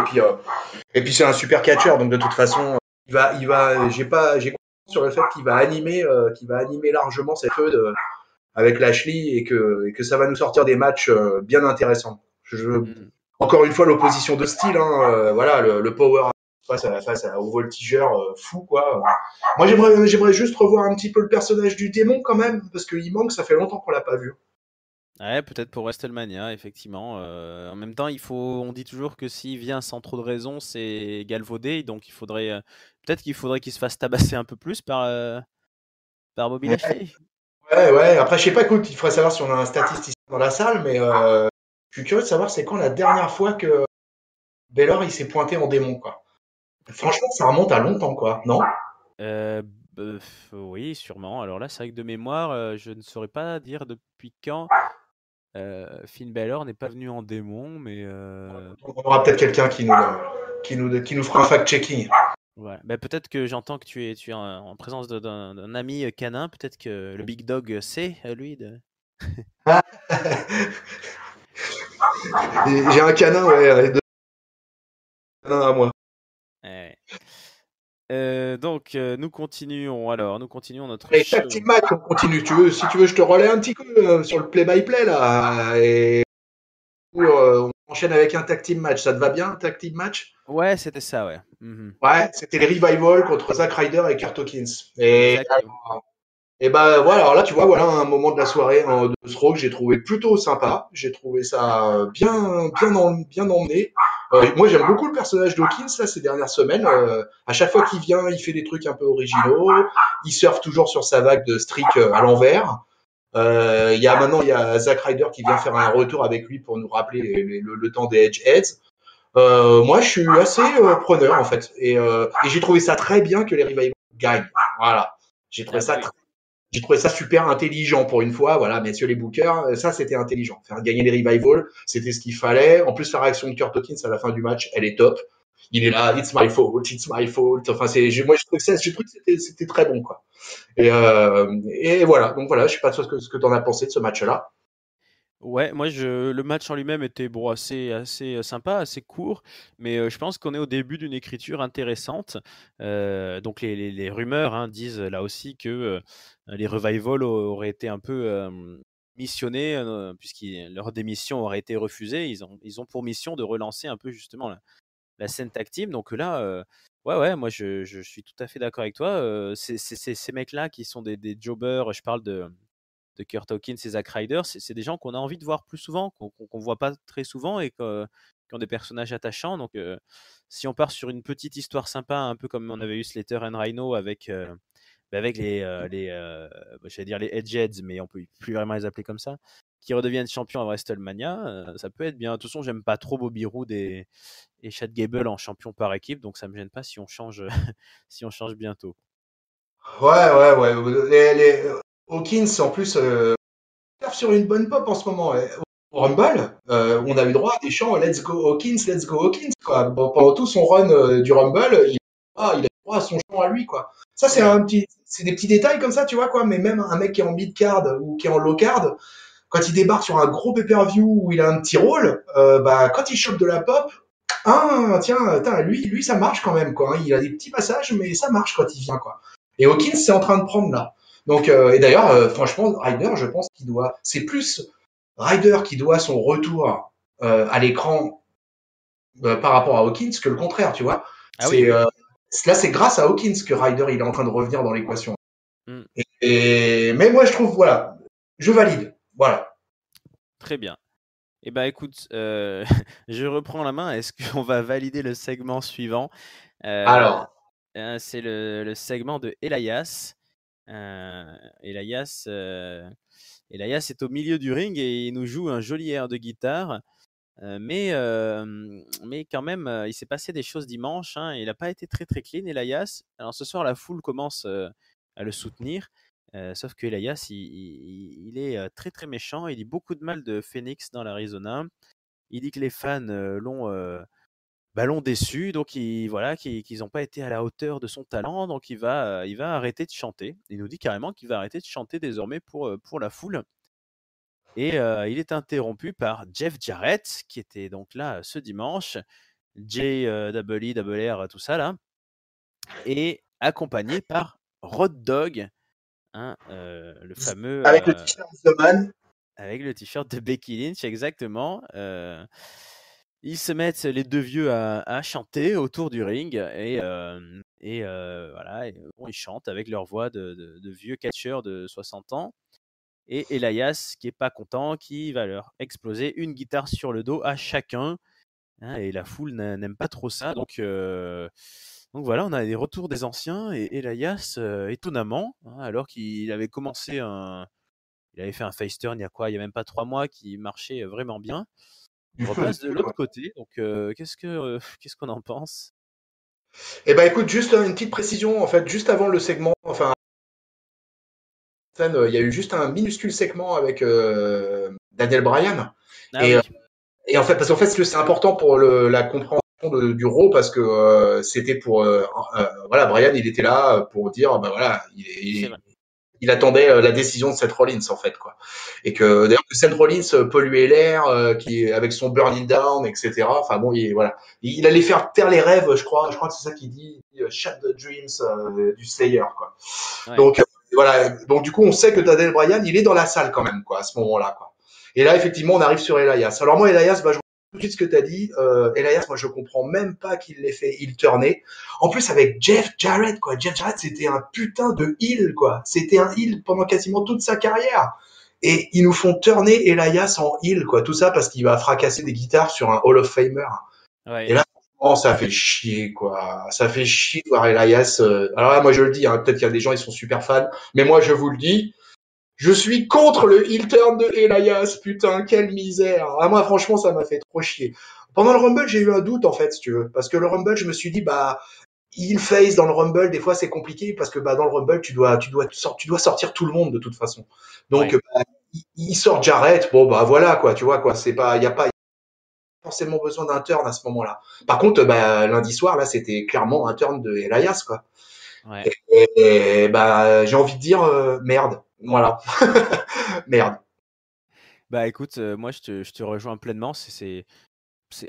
et puis c'est un super catcheur. Donc de toute façon, j'ai confiance sur le fait qu'il va animer largement cette feud avec Lashley et que ça va nous sortir des matchs bien intéressants. Mm. Encore une fois, l'opposition de style, hein, voilà, le power au voltigeur fou, quoi. Moi, j'aimerais juste revoir un petit peu le personnage du démon quand même, parce qu'il manque, ça fait longtemps qu'on l'a pas vu. Ouais, peut-être pour WrestleMania, effectivement. En même temps, on dit toujours que s'il vient sans trop de raison, c'est galvaudé. Donc, peut-être qu'il faudrait qu'il se fasse tabasser un peu plus par Bobby Ouais, Lashley. ouais. Après, je sais pas, écoute, il faudrait savoir si on a un statisticien dans la salle, mais je suis curieux de savoir c'est quand la dernière fois que Baylor il s'est pointé en démon, quoi. Franchement, ça remonte à longtemps, quoi, non? Euh, oui, sûrement. Alors là, c'est vrai que de mémoire, je ne saurais pas dire depuis quand Finn Balor n'est pas venu en démon, mais On aura peut-être quelqu'un qui nous fera un fact-checking. ouais. Bah, peut-être que j'entends que tu es en présence d'un ami canin. Peut-être que le Big Dog sait, lui. Ah, j'ai un canin, ouais, deux canins à moi. Ouais. Donc, nous continuons notre Et tag team show. match, on continue. Si tu veux, je te relais un petit peu sur le play-by-play là. Et on enchaîne avec un tag team match. Ça te va bien, un tag team match? Ouais, c'était ça, ouais. Mhm. Ouais, c'était les Revival contre Zack Ryder et Kurt Hawkins. Exactement. Et ben voilà, alors là tu vois, voilà un moment de la soirée de ce Raw que j'ai trouvé plutôt sympa. J'ai trouvé ça bien emmené. Moi j'aime beaucoup le personnage d'Hawkins là ces dernières semaines. À chaque fois qu'il vient, il fait des trucs un peu originaux. Il surfe toujours sur sa vague de streak à l'envers. Il y a Zack Ryder qui vient faire un retour avec lui pour nous rappeler le temps des Edgeheads. Moi, je suis assez preneur en fait, et j'ai trouvé ça très bien que les Revival gagnent. Voilà, j'ai trouvé Ah bah ça, oui. j'ai trouvé ça super intelligent pour une fois. Voilà, messieurs les bookers, ça c'était intelligent. Faire gagner les Revival, c'était ce qu'il fallait. En plus, la réaction de Kurt Hawkins à la fin du match, elle est top. Il est là, it's my fault, it's my fault. Enfin, moi, je trouve que c'était très bon, quoi. Et voilà. Donc voilà, je sais pas toi ce que t'en as pensé de ce match-là. Ouais, moi le match en lui-même était bon, assez sympa, assez court, mais je pense qu'on est au début d'une écriture intéressante. Donc les rumeurs, hein, disent là aussi que les Revival auraient été un peu missionnés, puisque leur démission aurait été refusée. Ils ont pour mission de relancer un peu justement la scène tag team. Donc là, ouais, moi je suis tout à fait d'accord avec toi. Ces mecs-là qui sont des jobbers, je parle de Kurt Hawkins et Zack Ryder, c'est des gens qu'on a envie de voir plus souvent, qu'on voit pas très souvent et qui ont des personnages attachants. Donc, si on part sur une petite histoire sympa, un peu comme on avait eu Slater and Rhino avec j'allais dire les Edgeheads, mais on peut plus vraiment les appeler comme ça, qui redeviennent champions à WrestleMania, ça peut être bien. De toute façon, j'aime pas trop Bobby Roode et Chad Gable en champion par équipe, donc ça me gêne pas si on change, si on change bientôt. Ouais. Hawkins, en plus, sur une bonne pop en ce moment. Au Rumble, on a eu droit à des chants Let's go Hawkins, Let's go Hawkins, quoi. Pendant tout son run du Rumble, il a eu droit à son chant à lui, quoi. Ça, Ouais. c'est des petits détails comme ça, tu vois, quoi. Mais même un mec qui est en mid card ou qui est en low card, quand il débarque sur un gros pay-per-view où il a un petit rôle, bah, quand il chope de la pop, tiens, lui, ça marche quand même, quoi. Il a des petits passages, mais ça marche quand il vient, quoi. Et Hawkins, c'est en train de prendre là. Donc, et d'ailleurs, franchement, Ryder, je pense c'est plus Ryder qui doit son retour à l'écran par rapport à Hawkins que le contraire, tu vois. Ah oui, C'est oui. là, c'est grâce à Hawkins que Ryder il est en train de revenir dans l'équation. Mm. Mais moi, je trouve, voilà, je valide. Voilà. Très bien. Eh ben écoute, je reprends la main. Est-ce qu'on va valider le segment suivant? Euh, Alors, c'est le segment de Elias. Euh, Elias, Elias est au milieu du ring et il nous joue un joli air de guitare. Mais quand même, il s'est passé des choses dimanche, hein, il n'a pas été très très clean, Elias. Alors ce soir, la foule commence à le soutenir, sauf que Elias, il est très très méchant. Il dit beaucoup de mal de Phoenix dans l'Arizona. Il dit que les fans l'ont déçu, donc voilà, qu'ils n'ont pas été à la hauteur de son talent, donc il va arrêter de chanter. Il nous dit carrément qu'il va arrêter de chanter désormais pour la foule. Et il est interrompu par Jeff Jarrett, qui était donc là ce dimanche, Double tout ça là, et accompagné par Road Dogg, hein, le fameux Avec le t-shirt The Man. avec le t-shirt de Becky Lynch, exactement. Ils se mettent les deux vieux à chanter autour du ring voilà, bon, ils chantent avec leur voix de vieux catcheurs de 60 ans. Et Elias qui est pas content, qui va leur exploser une guitare sur le dos à chacun, hein, et la foule n'aime pas trop ça. Donc voilà, on a des retours des anciens et Elias, étonnamment, hein, alors qu'il avait il avait fait un face turn il y a même pas 3 mois qui marchait vraiment bien. Il repasse de l'autre côté. Donc qu'est-ce qu'on en pense? Eh ben écoute, juste une petite précision, en fait, juste avant le segment, enfin, il y a eu juste un minuscule segment avec Daniel Bryan. Ah Et, euh, oui, et en fait, parce qu'en fait, c'est important pour la compréhension du Raw, parce que c'était pour, voilà, Bryan, il était là pour dire, bah voilà, c'est vrai. il attendait la décision de Seth Rollins en fait quoi, et que d'ailleurs que Seth Rollins polluait l'air, qui avec son Burning Down, etc. Enfin bon, voilà, il allait faire taire les rêves, je crois que c'est ça qu'il dit, Shut the Dreams du Slayer quoi. Ouais. Donc voilà, donc du coup on sait que Daniel Bryan il est dans la salle quand même quoi à ce moment-là quoi. Et là effectivement on arrive sur Elias. Alors moi Elias, bah, je tout de suite ce que tu as dit, Elias, moi je comprends même pas qu'il l'ait fait heel turner. En plus avec Jeff Jarrett, quoi. Jeff Jarrett, c'était un putain de heel, quoi. C'était un heel pendant quasiment toute sa carrière. Et ils nous font turner Elias en heel, quoi. Tout ça parce qu'il va fracasser des guitares sur un Hall of Famer. Et Ouais. là, oh, ça fait chier, quoi. Ça fait chier de voir Elias. Alors là, moi je le dis, hein, peut-être qu'il y a des gens, ils sont super fans. Mais moi je vous le dis, je suis contre le heel turn de Elias, putain, quelle misère. Ah, moi, franchement, ça m'a fait trop chier. Pendant le Rumble, j'ai eu un doute, en fait, si tu veux. Parce que le Rumble, je me suis dit, bah, heel face dans le Rumble, des fois, c'est compliqué parce que, bah, dans le Rumble, tu dois sortir tout le monde de toute façon. Donc, Ouais. bah, il sort Jarrett, bon, bah, voilà, quoi, tu vois, quoi. C'est pas, il y a pas forcément besoin d'un turn à ce moment-là. Par contre, bah, lundi soir, là, c'était clairement un turn de Elias, quoi. Ouais. Bah, j'ai envie de dire, merde. Voilà. Merde. Bah écoute, moi je te rejoins pleinement. C'est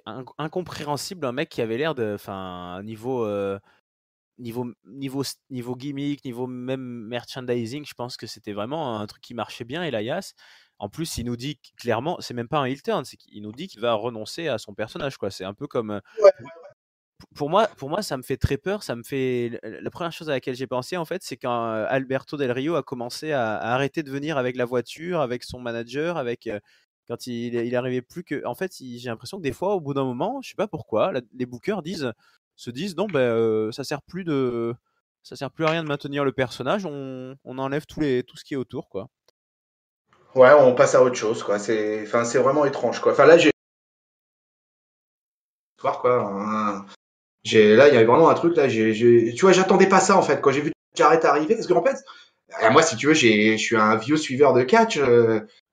incompréhensible, un mec qui avait l'air de, enfin, niveau gimmick, niveau même merchandising, je pense que c'était vraiment un truc qui marchait bien, Elias. En plus, il nous dit clairement, c'est même pas un heel turn, c'est qu'il nous dit qu'il va renoncer à son personnage, quoi. C'est un peu comme, pour moi, ça me fait très peur. Ça me fait la première chose à laquelle j'ai pensé, en fait, c'est quand Alberto Del Rio a commencé à arrêter de venir avec la voiture, avec son manager, quand il arrivait plus que. En fait, j'ai l'impression que des fois, au bout d'un moment, je sais pas pourquoi, les bookers se disent non, ben ça sert plus à rien de maintenir le personnage. On enlève tout ce qui est autour, quoi. Ouais, on passe à autre chose, quoi. Enfin, c'est vraiment étrange, quoi. Enfin, là, j'ai quoi. Là, il y a vraiment un truc, là, tu vois, j'attendais pas ça, en fait, quand j'ai vu Jarrett arriver, parce qu'en fait, moi, si tu veux, je suis un vieux suiveur de catch,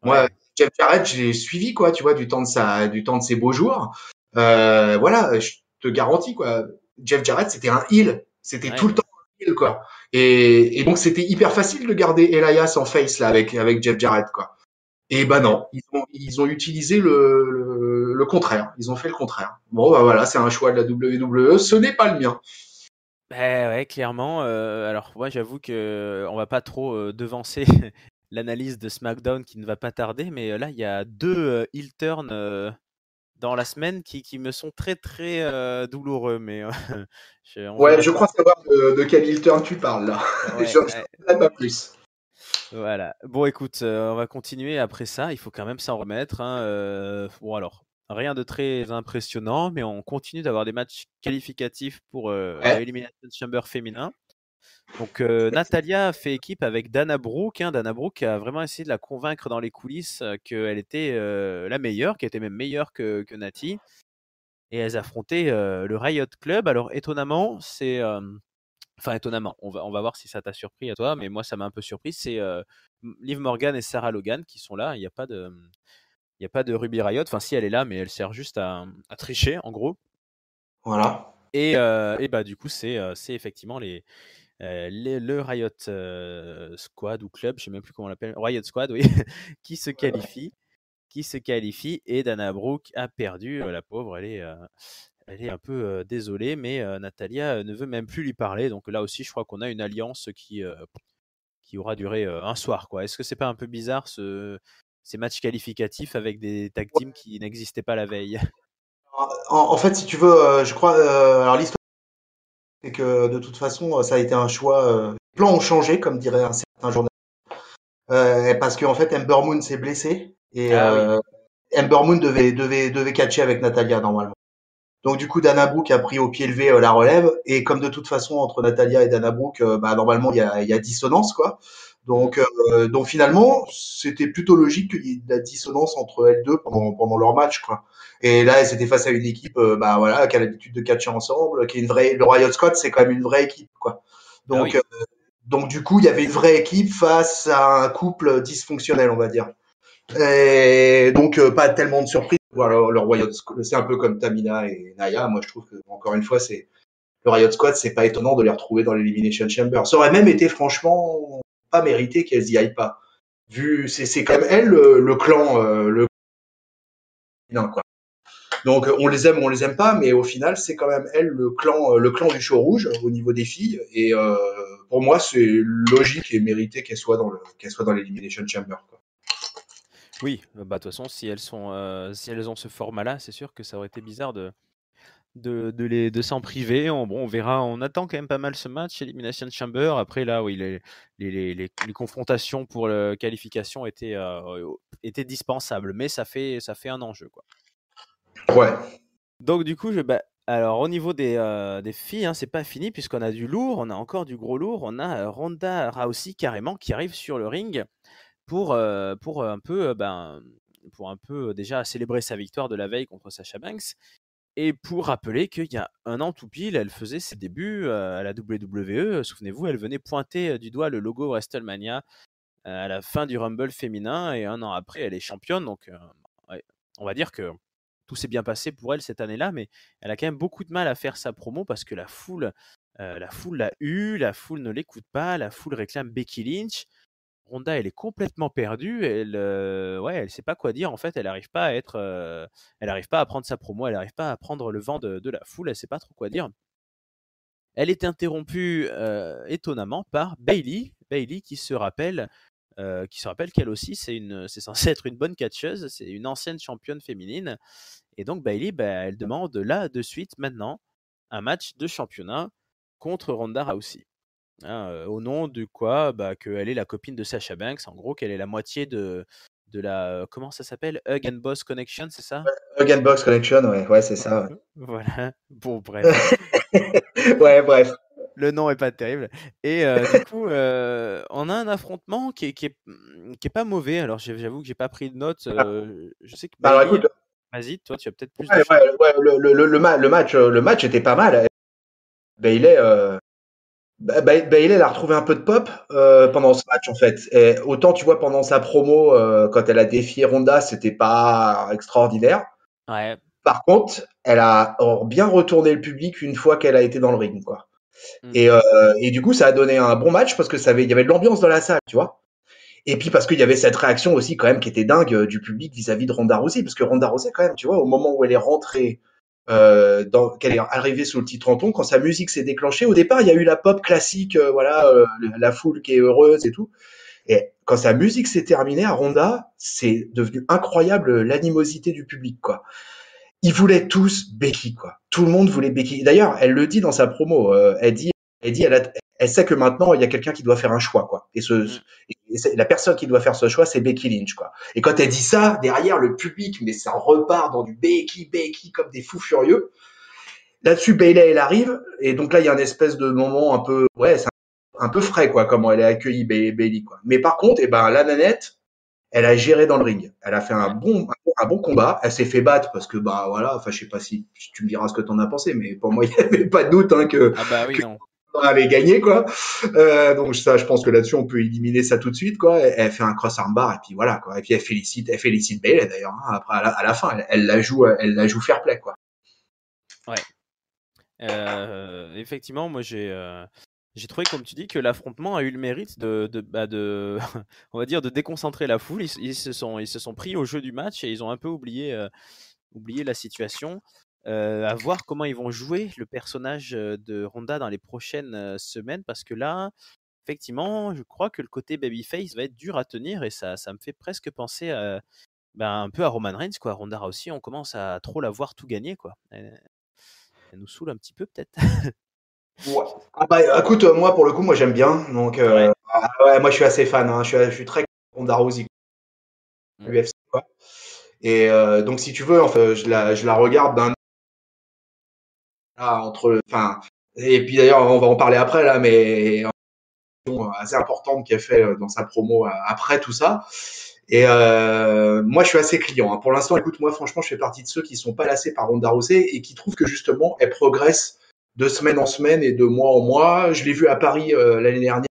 moi, Ouais, Jeff Jarrett, j'ai suivi, quoi, tu vois, du temps de ses beaux jours. Voilà, je te garantis, quoi. Jeff Jarrett, c'était un heel. C'était tout ouais, le temps un heel, quoi. Et donc, c'était hyper facile de garder Elias en face, là, avec Jeff Jarrett, quoi. Et bah non, ils ont utilisé le contraire. Ils ont fait le contraire. Bon, bah voilà, c'est un choix de la WWE. Ce n'est pas le mien. ouais, clairement. Alors moi, j'avoue que on va pas trop devancer l'analyse de SmackDown qui ne va pas tarder, mais là, il y a deux heel turns dans la semaine qui me sont très très douloureux, mais on Ouais, verra je ça. crois savoir de quel heel turn tu parles là. Ouais, J'en dirai pas plus. voilà. Bon, écoute, on va continuer après ça. Il faut quand même s'en remettre, hein. Bon, alors, rien de très impressionnant, mais on continue d'avoir des matchs qualificatifs pour le Ouais. Elimination Chamber féminin. Donc Natalia fait équipe avec Dana Brooke. Dana Brooke a vraiment essayé de la convaincre dans les coulisses qu'elle était la meilleure, qu'elle était même meilleure que Nati. Et elles affrontaient le Riot Club. Alors étonnamment, enfin étonnamment, on va voir si ça t'a surpris à toi, mais moi ça m'a un peu surpris. C'est Liv Morgan et Sarah Logan qui sont là. Il y a pas de Ruby Riot. Enfin si elle est là, mais elle sert juste à tricher en gros. Voilà. Et bah du coup c'est effectivement le Riot Squad ou club, je sais même plus comment on l'appelle, Riot Squad, oui, qui se qualifie, et Dana Brooke a perdu. La pauvre, elle est un peu désolée, mais Natalia ne veut même plus lui parler. Donc là aussi, je crois qu'on a une alliance qui aura duré un soir, quoi. Est-ce que c'est pas un peu bizarre ces matchs qualificatifs avec des tag teams qui n'existaient pas la veille? En fait, si tu veux, je crois, alors l'histoire, c'est que de toute façon, ça a été un choix. Les plans ont changé, comme dirait un certain journal. Parce qu'en fait, Ember Moon s'est blessé et Ah oui, Ember Moon devait catcher avec Natalia normalement. Donc du coup, Dana Brooke a pris au pied levé la relève et comme de toute façon entre Natalia et Dana Brooke, bah normalement il y a dissonance quoi. mm. Donc finalement, c'était plutôt logique qu'il y ait de la dissonance entre elles deux pendant leur match quoi. Et là, elles étaient face à une équipe bah voilà qui a l'habitude de catcher ensemble, qui est une vraie. Le Riot Squad, c'est quand même une vraie équipe quoi. Ah Donc oui, euh, donc du coup, il y avait une vraie équipe face à un couple dysfonctionnel, on va dire. Et donc, pas tellement de surprise. Voilà, le Riot Squad, c'est un peu comme Tamina et Naya. Moi, je trouve que, encore une fois, c'est le Riot Squad, c'est pas étonnant de les retrouver dans l'Elimination Chamber. Ça aurait même été franchement pas mérité qu'elles y aillent pas. Vu, c'est quand même elles le clan, non, quoi. Donc, on les aime ou on les aime pas, mais au final, c'est quand même elles le clan du show rouge au niveau des filles. Et pour moi, c'est logique et mérité qu'elles soient dans l'Elimination Chamber, quoi. oui. Bah de toute façon, si elles ont ce format-là, c'est sûr que ça aurait été bizarre de s'en priver. Bon, on verra. On attend quand même pas mal ce match, Elimination Chamber. Après, là, oui, les confrontations pour la qualification étaient dispensables, mais ça fait un enjeu, quoi. Ouais. Donc, du coup, alors, au niveau des filles, c'est pas fini, puisqu'on a du lourd, on a encore du gros lourd. On a Ronda Rousey carrément qui arrive sur le ring pour un peu déjà célébrer sa victoire de la veille contre Sasha Banks. Et pour rappeler qu'il y a un an tout pile, elle faisait ses débuts à la WWE. Souvenez-vous, elle venait pointer du doigt le logo WrestleMania à la fin du Rumble féminin. Et un an après, elle est championne. Donc, ouais, on va dire que tout s'est bien passé pour elle cette année-là. Mais elle a quand même beaucoup de mal à faire sa promo parce que la foule l'a eu, la foule ne l'écoute pas, la foule réclame Becky Lynch. Ronda, elle est complètement perdue. Ouais, elle sait pas quoi dire. En fait, elle arrive pas à prendre sa promo. Elle arrive pas à prendre le vent de la foule. Elle sait pas trop quoi dire. Elle est interrompue étonnamment par Bayley. Bayley qui se rappelle qu'elle aussi, c'est censé être une bonne catcheuse. C'est une ancienne championne féminine. Et donc Bayley, elle demande là de suite maintenant un match de championnat contre Ronda Rousey. Au nom de quoi? Qu'elle est la copine de Sasha Banks, en gros, qu'elle est la moitié de la. Comment ça s'appelle? Hug and Boss Connection, c'est ça? Hug Box Connection, ouais, c'est ça. Ouais. Voilà. Bon, bref. Ouais, bref. Le nom est pas terrible. Et du coup, on a un affrontement qui est pas mauvais. Alors, j'avoue que j'ai pas pris de notes. Je sais que Alors Bailey. écoute, Vas-y, toi, tu as peut-être plus de ouais, choses. le match était pas mal. Bailey, Bailey, elle a retrouvé un peu de pop pendant ce match en fait. Et autant tu vois pendant sa promo quand elle a défié Ronda, c'était pas extraordinaire. Ouais. Par contre, elle a bien retourné le public une fois qu'elle a été dans le ring, quoi. Mm. Et, euh, et du coup, ça a donné un bon match parce que il y avait de l'ambiance dans la salle, tu vois. Et puis parce qu'il y avait cette réaction aussi quand même qui était dingue du public vis-à-vis de Ronda Rousey, parce que Ronda Rousey quand même, tu vois, au moment où elle est rentrée, qu'elle est arrivée sous le titre tampon, quand sa musique s'est déclenchée, au départ il y a eu la pop classique, voilà, la foule qui est heureuse et tout. Et quand sa musique s'est terminée à Ronda, c'est devenu incroyable l'animosité du public, quoi. Ils voulaient tous Becky, quoi. Tout le monde voulait Becky. D'ailleurs, elle le dit dans sa promo. Elle sait que maintenant il y a quelqu'un qui doit faire un choix, quoi. Mm. La personne qui doit faire ce choix, c'est Becky Lynch, quoi. Et quand elle dit ça, derrière le public, mais ça repart dans du Becky comme des fous furieux. Là-dessus, Bayley, elle arrive, et donc là, il y a une espèce de moment un peu, ouais, un peu frais, quoi, comment elle a accueilli Bayley, quoi. Mais par contre, la nanette, elle a géré dans le ring. Elle a fait un bon combat. Elle s'est fait battre parce que, voilà, enfin, je sais pas si tu me diras ce que t'en as pensé, mais pour moi, il y avait pas de doute, hein, Ah bah oui, que non. on allait gagner, quoi. Donc ça, je pense que là-dessus, on peut éliminer ça tout de suite, quoi. Elle fait un cross armbar et puis voilà, quoi. Et puis elle félicite Bayley d'ailleurs. Hein, après, à la fin, elle la joue fair play, quoi. Ouais. Effectivement, moi j'ai trouvé, comme tu dis, que l'affrontement a eu le mérite on va dire, de déconcentrer la foule. Ils se sont pris au jeu du match et ils ont un peu oublié la situation. À voir comment ils vont jouer le personnage de Ronda dans les prochaines semaines, parce que là, effectivement, je crois que le côté babyface va être dur à tenir et ça me fait presque penser un peu à Roman Reigns, quoi. Ronda Rousey, on commence à trop la voir tout gagner, quoi. Elle nous saoule un petit peu, peut-être. Ouais. Ah écoute, moi pour le coup, moi j'aime bien. Donc Ouais. ouais, moi je suis assez fan. Hein. Je suis très Ronda Rousey Mm. UFC, quoi. Et donc si tu veux, enfin, je la regarde d'un enfin. Et puis d'ailleurs, on va en parler après là, mais assez importante qu'elle fait dans sa promo après tout ça. Et moi, je suis assez client. Hein. Pour l'instant, écoute, moi, franchement, je fais partie de ceux qui sont pas lassés par Ronda Rousey et qui trouvent que justement, elle progresse de semaine en semaine et de mois en mois. Je l'ai vu à Paris l'année dernière.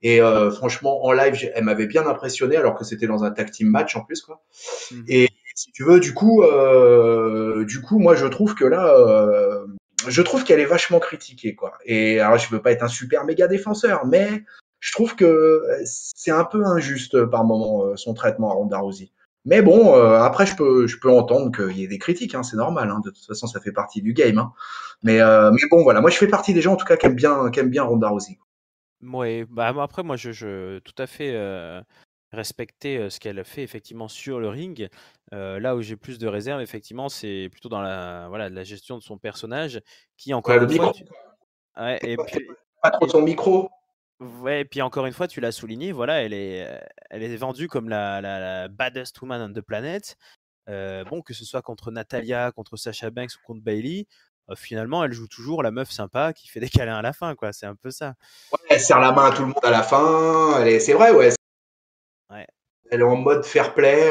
Et franchement, en live, elle m'avait bien impressionné, alors que c'était dans un tag team match en plus, quoi. Mhm. Et si tu veux, du coup, moi, je trouve que là, je trouve qu'elle est vachement critiquée, quoi. Et alors, je veux pas être un super méga défenseur, mais je trouve que c'est un peu injuste par moment son traitement à Ronda Rousey. Mais bon, après, je peux entendre qu'il y ait des critiques, hein, c'est normal. Hein, de toute façon, ça fait partie du game. Hein. Mais bon, voilà. Moi, je fais partie des gens, en tout cas, qui aiment bien Ronda Rousey. Ouais, moi, après, moi, je tout à fait respecter ce qu'elle a fait effectivement sur le ring. Là où j'ai plus de réserve, effectivement, c'est plutôt dans la gestion de son personnage, qui Ouais, encore le une fois, micro, ouais, pas trop son micro. ouais, et puis encore une fois, tu l'as souligné, voilà, elle est vendue comme la baddest woman on the planet. Bon, que ce soit contre Natalia, contre Sasha Banks ou contre Bailey, finalement, elle joue toujours la meuf sympa qui fait des câlins à la fin, quoi. C'est un peu ça. Ouais, elle serre la main à tout le monde à la fin. C'est vrai, ouais. Ouais. Elle est en mode fair play,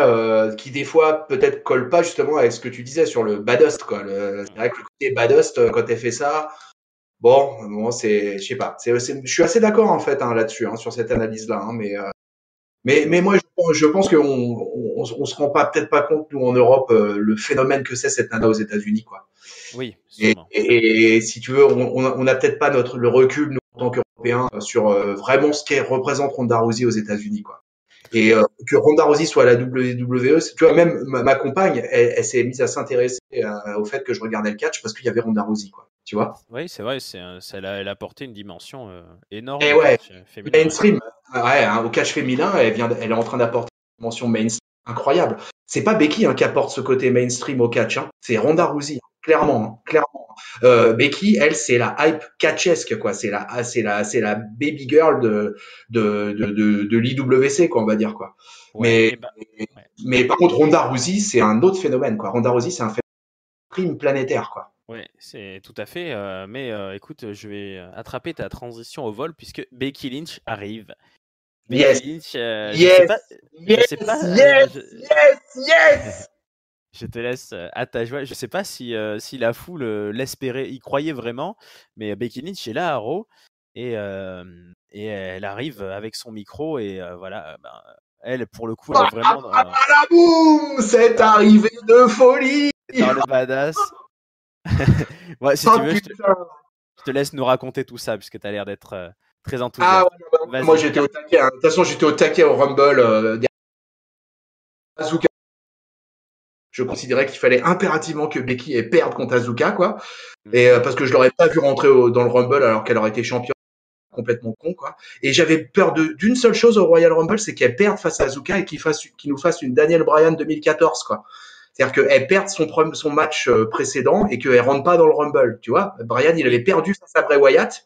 qui des fois peut-être colle pas justement avec ce que tu disais sur le badost, quoi. C'est Mm. vrai que le côté badost, quand elle fait ça, bon, je sais pas. Je suis assez d'accord en fait hein, là-dessus, hein, sur cette analyse-là. Hein, mais moi, je pense on se rend pas peut-être pas compte nous en Europe le phénomène que c'est cette nana aux États-Unis, quoi. Oui, sûrement. Et si tu veux, on a peut-être pas le recul nous en tant qu'Européens sur vraiment ce qu'est représente Ronda Rousey aux États-Unis, quoi. Et que Ronda Rousey soit à la WWE, tu vois, même ma compagne, elle s'est mise à s'intéresser au fait que je regardais le catch parce qu'il y avait Ronda Rousey, quoi. Tu vois? Oui, c'est vrai, elle a apporté une dimension énorme Et au ouais, catch féminin, ouais. mainstream, ouais, hein, au catch féminin, elle est en train d'apporter une dimension mainstream incroyable. C'est pas Becky hein, qui apporte ce côté mainstream au catch, hein. C'est Ronda Rousey, clairement, hein, clairement. Becky, elle, c'est la hype catchesque, quoi. C'est la baby girl de l'IWC, quoi, on va dire, quoi. Ouais, Mais, et ben, ouais. mais par contre, Ronda Rousey, c'est un autre phénomène, quoi. Ronda Rousey, c'est un phénomène planétaire, quoi. Ouais, c'est tout à fait. Mais écoute, je vais attraper ta transition au vol puisque Becky Lynch arrive. Becky Yes, Lynch, yes, je sais yes, pas, yes, yes, yes. je te laisse à ta joie. Je sais pas si la foule l'espérait, y croyait vraiment, mais Becky Lynch est là à Raw et elle arrive avec son micro et voilà, elle pour le coup, elle est vraiment Boum, c'est dans, arrivé de folie. dans le badass. Ouais, si tu Oh veux, putain. je te laisse nous raconter tout ça puisque tu as l'air d'être très Ah enthousiaste. ouais, moi Vas-y. j'étais au taquet. Hein. De toute façon, j'étais au taquet au Rumble. Asuka, je considérais qu'il fallait impérativement que Becky ait perde contre Asuka, quoi. Et Mhm. parce que je l'aurais pas vu rentrer dans le Rumble alors qu'elle aurait été championne, complètement con, quoi. Et j'avais peur d'une seule chose au Royal Rumble, c'est qu'elle perde face à Asuka et qu'il nous fasse une Daniel Bryan 2014, quoi. C'est-à-dire qu'elle perde son match précédent et qu'elle rentre pas dans le Rumble, tu vois. Bryan, il avait Oui. perdu face à Bray Wyatt.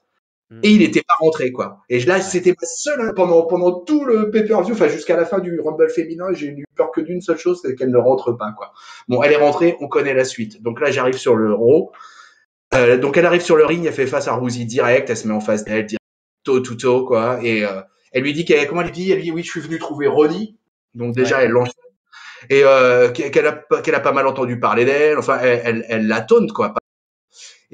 Mm. Et il était pas rentré, quoi. Et là, Ouais. c'était ma seule, hein, pendant tout le pay-per-view, enfin, jusqu'à la fin du Rumble féminin, j'ai eu peur que d'une seule chose, c'est qu'elle ne rentre pas, quoi. Bon, elle est rentrée, on connaît la suite. Donc là, j'arrive sur le Raw. Donc elle arrive sur le ring, elle fait face à Rousey direct, elle se met en face d'elle direct. toe to toe, quoi. Et elle lui dit comment elle dit? Elle lui dit oui, je suis venu trouver Ronnie. Donc déjà, Ouais. elle l'enchaîne. Et qu'elle a pas mal entendu parler d'elle. Enfin, elle la taunte, quoi.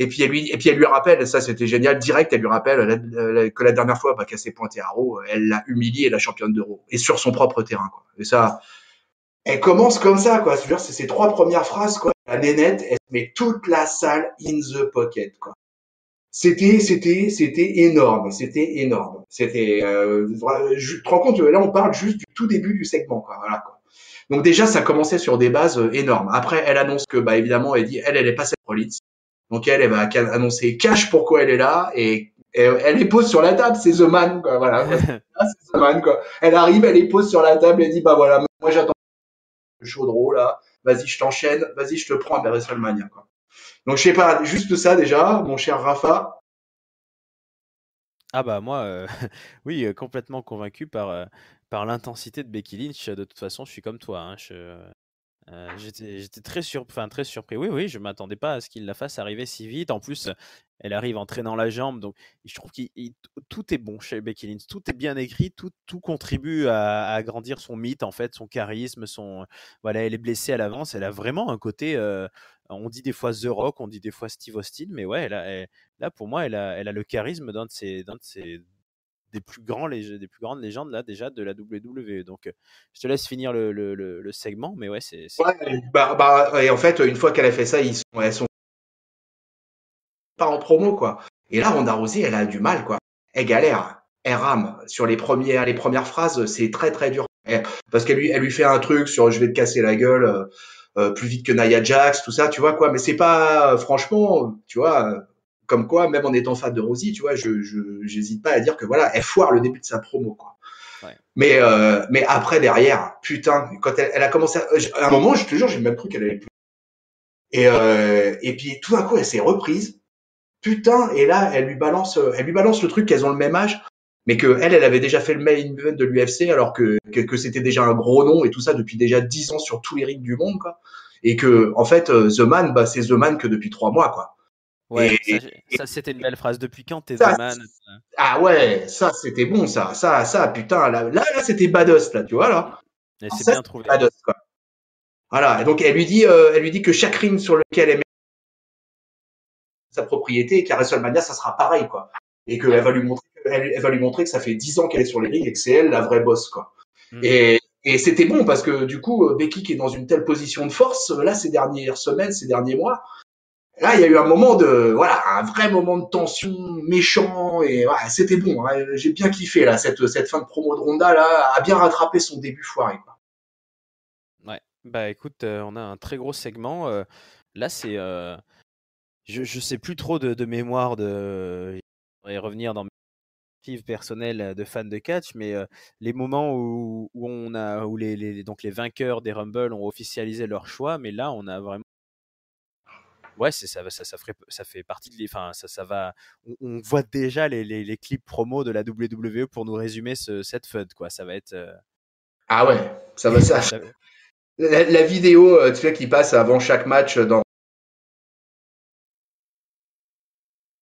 Et puis elle lui rappelle, ça c'était génial, direct, elle lui rappelle que la dernière fois qu'elle s'est pointée à Raw, elle l'a humiliée, la championne de Raw, et sur son propre terrain, quoi. Et ça, elle commence comme ça, quoi. C'est-à-dire, c'est ses 3 premières phrases, quoi. La nénette, elle met toute la salle in the pocket, quoi. C'était énorme, c'était énorme. Tu te rends compte, là on parle juste du tout début du segment, quoi. Voilà, quoi. Donc déjà, ça commençait sur des bases énormes. Après, elle annonce que, bah évidemment, elle dit, elle est pas Seth Rollins. Donc elle va annoncer cash pourquoi elle est là et elle les pose sur la table, c'est The Man, quoi. Voilà, c'est The Man, quoi. Elle arrive, elle les pose sur la table et dit, bah voilà, moi j'attends le show de Raw, là. Vas-y, je t'enchaîne. Vas-y, je te prends à WrestleMania, quoi. Donc je sais pas, juste ça déjà, mon cher Rafa. Ah bah moi, oui, complètement convaincu par l'intensité de Becky Lynch. De toute façon, je suis comme toi, hein, j'étais très surpris. Oui, oui, je m'attendais pas à ce qu'il la fasse arriver si vite. En plus, elle arrive en traînant la jambe, donc je trouve tout est bon chez Becky Lynch. Tout est bien écrit, tout contribue à agrandir son mythe, en fait, son charisme, voilà, elle est blessée à l'avance. Elle a vraiment un côté, on dit des fois The Rock, on dit des fois Steve Austin, mais ouais, là, pour moi, elle a le charisme d'un de ses des plus grandes légendes là déjà de la WWE. Donc, je te laisse finir le segment, mais ouais, c'est Ouais, et en fait, une fois qu'elle a fait ça, elles sont pas en promo, quoi. Et là, Ronda Rousey, elle a du mal, quoi. Elle galère, elle rame. Sur les premières phrases, c'est très très dur. Parce elle lui fait un truc sur je vais te casser la gueule plus vite que Nia Jax, tout ça, tu vois quoi. Mais c'est pas, franchement, tu vois, comme quoi, même en étant fan de Rousey, tu vois, j'hésite pas à dire que voilà, elle foire le début de sa promo, quoi. ouais. Mais après derrière, putain, quand elle a commencé, à un moment, je te jure, j'ai même cru qu'elle allait plus. Et puis tout d'un coup, elle s'est reprise. Putain, et là, elle lui balance le truc qu'elles ont le même âge, mais que elle avait déjà fait le main event de l'UFC alors que c'était déjà un gros nom et tout ça depuis déjà 10 ans sur tous les rings du monde, quoi. Et que, en fait, The Man, bah, c'est The Man que depuis 3 mois, quoi. Et, Ouais, ça c'était une belle phrase. Depuis quand t'es The ça, Man? ah ouais, ça, c'était bon, ça, putain, là, c'était badass, là, tu vois, Mm. là. Et Ah, c'est ça, bien c'était trouvé, hein. badass, quoi. Voilà. Et donc, elle lui dit que chaque ring sur lequel elle met sa propriété et qu'à WrestleMania, ça sera pareil, quoi. Et qu'elle Ouais. va lui montrer que ça fait 10 ans qu'elle est sur les rings et que c'est elle la vraie boss, quoi. Mm. Et c'était bon parce que du coup, Becky qui est dans une telle position de force, là, ces dernières semaines, ces derniers mois, là, il y a eu un moment voilà, un vrai moment de tension méchant et voilà, c'était bon, hein. J'ai bien kiffé, là, cette fin de promo de Ronda, là, a bien rattrapé son début foiré, quoi. Ouais. Bah écoute, on a un très gros segment. Là, je sais plus trop de mémoire je voudrais revenir dans mes archives personnelles de fan de catch, mais les moments où donc les vainqueurs des Rumble ont officialisé leur choix, mais là, on a vraiment. Ouais, ça fait partie enfin, ça va. On voit déjà les clips promo de la WWE pour nous résumer cette FUD, quoi. Ça va être. Ah ouais, ça va, ça. ça- La vidéo, tu sais, qui passe avant chaque match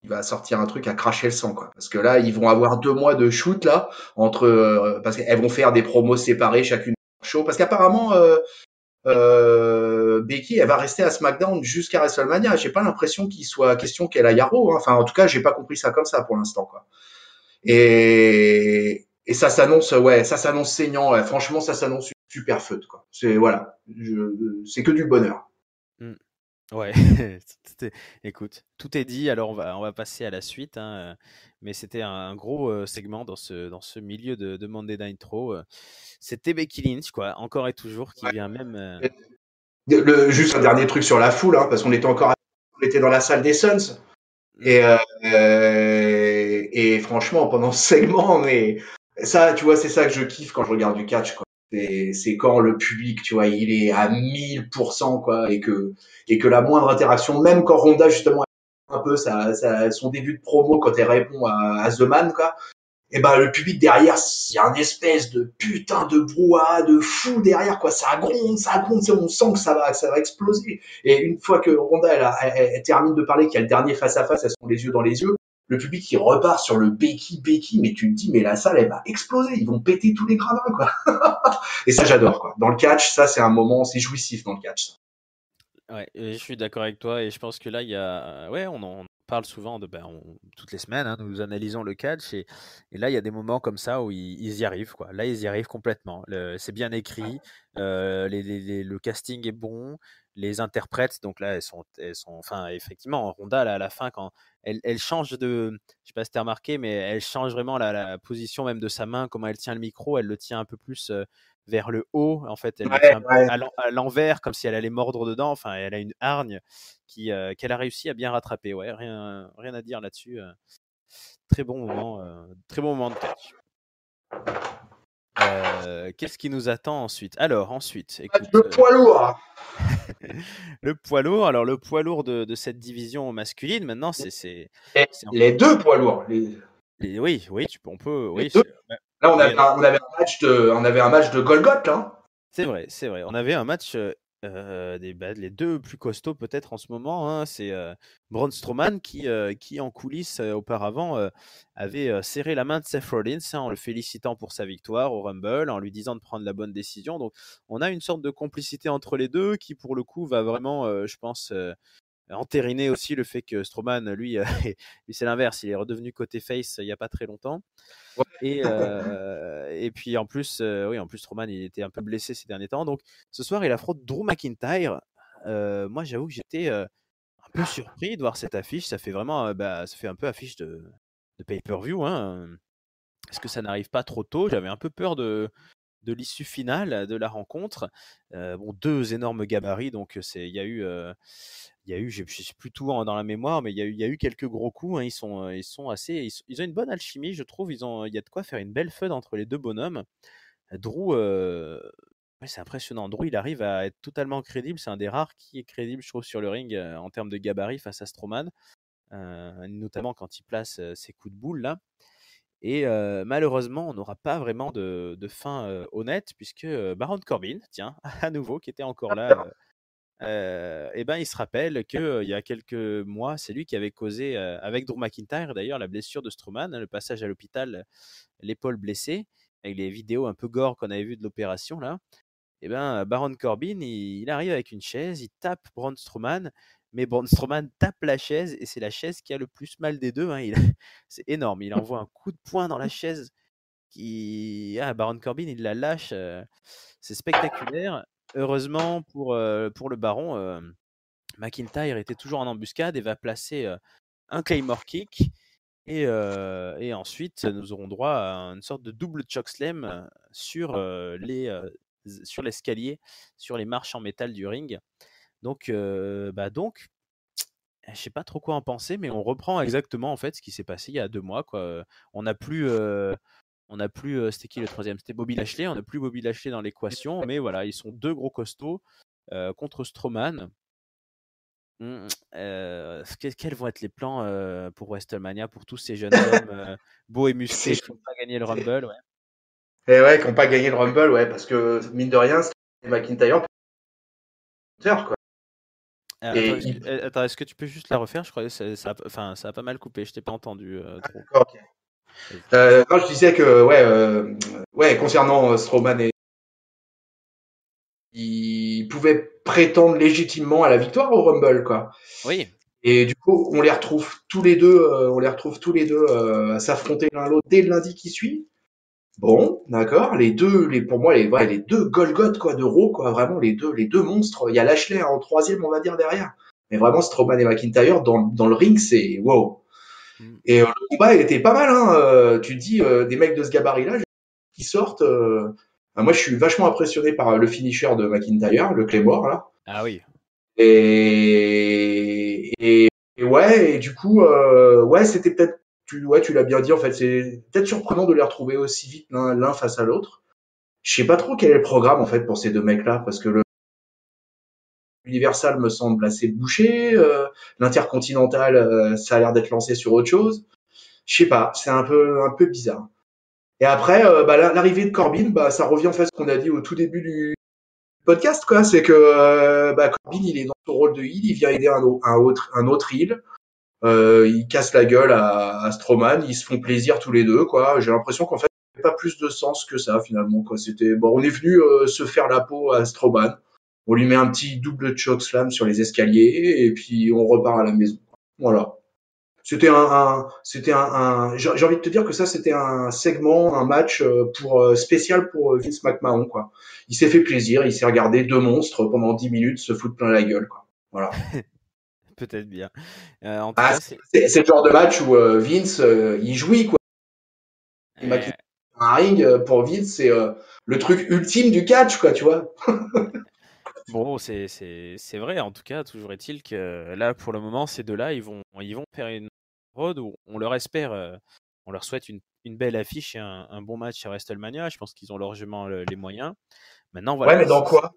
il va sortir un truc à cracher le sang, quoi. Parce que là, ils vont avoir 2 mois de shoot, là, parce qu'elles vont faire des promos séparées, chacune show. Parce qu'apparemment, Becky, elle va rester à SmackDown jusqu'à WrestleMania. J'ai pas l'impression qu'il soit question qu'elle aille à Raw, hein. Enfin, en tout cas, j'ai pas compris ça comme ça pour l'instant, quoi. Et ça s'annonce, ouais, ça s'annonce saignant. Ouais. Franchement, ça s'annonce super fun, quoi. Voilà, c'est que du bonheur. Hmm. Ouais, écoute, tout est dit, alors on va passer à la suite, hein, mais c'était un gros segment dans ce milieu de Monday Night Raw. C'était Becky Lynch, quoi, encore et toujours, qui vient même. Juste un dernier truc sur la foule, hein, parce on était dans la salle des Suns. Hmm. Et franchement, pendant ce segment, mais ça, tu vois, c'est ça que je kiffe quand je regarde du catch, quoi. C'est quand le public, tu vois, il est à 1000%, quoi, et que la moindre interaction, même quand Ronda, justement, un peu son début de promo, quand elle répond à The Man, quoi, et ben le public derrière, il y a un espèce de putain de brouhaha de fou derrière, quoi. Ça gronde, on sent que ça va exploser. Et une fois que Ronda elle termine de parler, qu'il y a le dernier face à face, elles sont les yeux dans les yeux. le public qui repart sur le Becky, mais tu te dis, mais la salle, elle va exploser, ils vont péter tous les gradins, quoi. Et ça, j'adore, quoi. Dans le catch, ça, c'est un moment, c'est jouissif dans le catch. Ouais, je suis d'accord avec toi et je pense que là, il y a, ouais, on parle souvent toutes les semaines, hein, nous analysons le catch et là, il y a des moments comme ça où ils y arrivent, quoi. Là, ils y arrivent complètement. C'est bien écrit, le casting est bon, les interprètes, donc là, enfin, effectivement, Ronda, là, à la fin, quand elle change je sais pas si t'as remarqué, mais elle change vraiment la position même de sa main, comment elle tient le micro, elle le tient un peu plus vers le haut. En fait, elle le Ouais, tient un peu ouais. à l'envers, comme si elle allait mordre dedans. Enfin, elle a une hargne qu'elle a réussi à bien rattraper. Ouais, rien à dire là-dessus. Très bon moment de catch. Qu'est-ce qui nous attend ensuite? Alors, ensuite, écoute, Le poids lourd. le poids lourd. Alors, le poids lourd de cette division masculine, maintenant, Les deux poids lourds. oui, oui, Les oui, deux. Là, oui, on avait un match de Golgoth, là. c'est vrai, c'est vrai. On avait un match, les 2 plus costauds peut-être en ce moment, hein. C'est, Braun Strowman qui en coulisses, auparavant, avait, serré la main de Seth Rollins, hein, en le félicitant pour sa victoire au Rumble, en lui disant de prendre la bonne décision. Donc on a une sorte de complicité entre les 2 qui pour le coup va vraiment, je pense, entériner aussi le fait que Strowman, lui, lui c'est l'inverse, il est redevenu côté face, il y a pas très longtemps. Et puis en plus, oui, en plus Strowman il était un peu blessé ces derniers temps. Donc ce soir il affronte Drew McIntyre. Moi j'avoue que j'étais un peu surpris de voir cette affiche. Ça fait vraiment, ça fait un peu affiche de pay-per-view, hein. Est-ce que ça n'arrive pas trop tôt? J'avais un peu peur de l'issue finale de la rencontre. Bon, 2 énormes gabarits, donc il y a eu, je sais plus tout dans la mémoire, mais il y a eu quelques gros coups, hein. Ils sont assez, ils ont une bonne alchimie, je trouve. Il y a de quoi faire une belle feud entre les deux bonhommes. Drew, ouais, c'est impressionnant. Drew, il arrive à être totalement crédible. C'est un des rares qui est crédible, je trouve, sur le ring en termes de gabarit face à Strowman, notamment quand il place ses coups de boule là. Et malheureusement, on n'aura pas vraiment de fin honnête, puisque Baron Corbin, tiens, à nouveau, qui était encore là, et ben, il se rappelle qu'il y a quelques mois, c'est lui qui avait causé, avec Drew McIntyre d'ailleurs, la blessure de Strowman, hein, le passage à l'hôpital, l'épaule blessée, avec les vidéos un peu gore qu'on avait vues de l'opération là. Et ben, Baron Corbin, il arrive avec une chaise, il tape Braun Strowman, mais Braun Strowman tape la chaise et c'est la chaise qui a le plus mal des deux, hein. C'est énorme. Il envoie un coup de poing dans la chaise Baron Corbin, il la lâche. C'est spectaculaire. Heureusement pour le Baron, McIntyre était toujours en embuscade et va placer un Claymore Kick. Et ensuite, nous aurons droit à une sorte de double chokeslam sur l'escalier, sur les marches en métal du ring. Donc, je sais pas trop quoi en penser, mais on reprend exactement en fait ce qui s'est passé il y a 2 mois, quoi. On n'a plus, c'était qui le troisième? C'était Bobby Lashley. On n'a plus Bobby Lashley dans l'équation, mais voilà, ils sont 2 gros costauds contre Strowman. Quels vont être les plans pour WrestleMania pour tous ces jeunes hommes beaux et musclés qui n'ont pas gagné le Rumble? Ouais. Et ouais, qui n'ont pas gagné le Rumble, ouais, parce que mine de rien, c'est McIntyre, quoi. Et Attends, est-ce que tu peux juste la refaire? Je croyais que ça a pas mal coupé. Je t'ai pas entendu trop. ok. Non, je disais que ouais, concernant Strowman, il pouvait prétendre légitimement à la victoire au Rumble, quoi. Oui. Et du coup, on les retrouve tous les deux à s'affronter l'un l'autre dès le lundi qui suit. Bon, d'accord. Pour moi, les deux Golgoth, quoi, de Raw, quoi, vraiment les deux monstres. Il y a Lashley en troisième, on va dire, derrière. Mais vraiment, Strowman et McIntyre dans le ring, c'est wow. Mm. Et le combat, il était pas mal, hein. Tu te dis, des mecs de ce gabarit-là qui sortent. Moi, je suis vachement impressionné par le finisher de McIntyre, le Claymore, là. Ah oui. Et ouais, et du coup, ouais, c'était peut-être, tu l'as bien dit, en fait, c'est peut-être surprenant de les retrouver aussi vite l'un face à l'autre. Je sais pas trop quel est le programme, en fait, pour ces deux mecs-là, parce que l'Universal me semble assez bouché, l'Intercontinental, ça a l'air d'être lancé sur autre chose. Je sais pas, c'est un peu bizarre. Et après, l'arrivée de Corbin, ça revient en fait à ce qu'on a dit au tout début du podcast, quoi. C'est que Corbin, il est dans son rôle de heel, il vient aider un autre heel. Ils cassent la gueule à Strowman, ils se font plaisir tous les deux, quoi. J'ai l'impression qu'en fait, il n'y a pas plus de sens que ça, finalement, quoi. C'était, bon, on est venu se faire la peau à Strowman. On lui met un petit double chokeslam sur les escaliers et puis on repart à la maison. Voilà. J'ai envie de te dire que ça, c'était un segment, un match spécial pour Vince McMahon, quoi. Il s'est fait plaisir, il s'est regardé deux monstres pendant 10 minutes se foutre plein la gueule, quoi. Voilà. Peut-être bien. En tout Ah, cas, c'est c'est le genre de match où Vince, il jouit, quoi. Et euh, McMahon, un ring, pour Vince, c'est le truc ultime du catch, quoi, tu vois. bon, c'est vrai. En tout cas, toujours est-il que là, pour le moment, ces deux-là, ils vont faire une road où on leur espère, on leur souhaite une belle affiche et un bon match à WrestleMania. Je pense qu'ils ont largement les moyens. Maintenant, Ouais, voilà, mais dans quoi?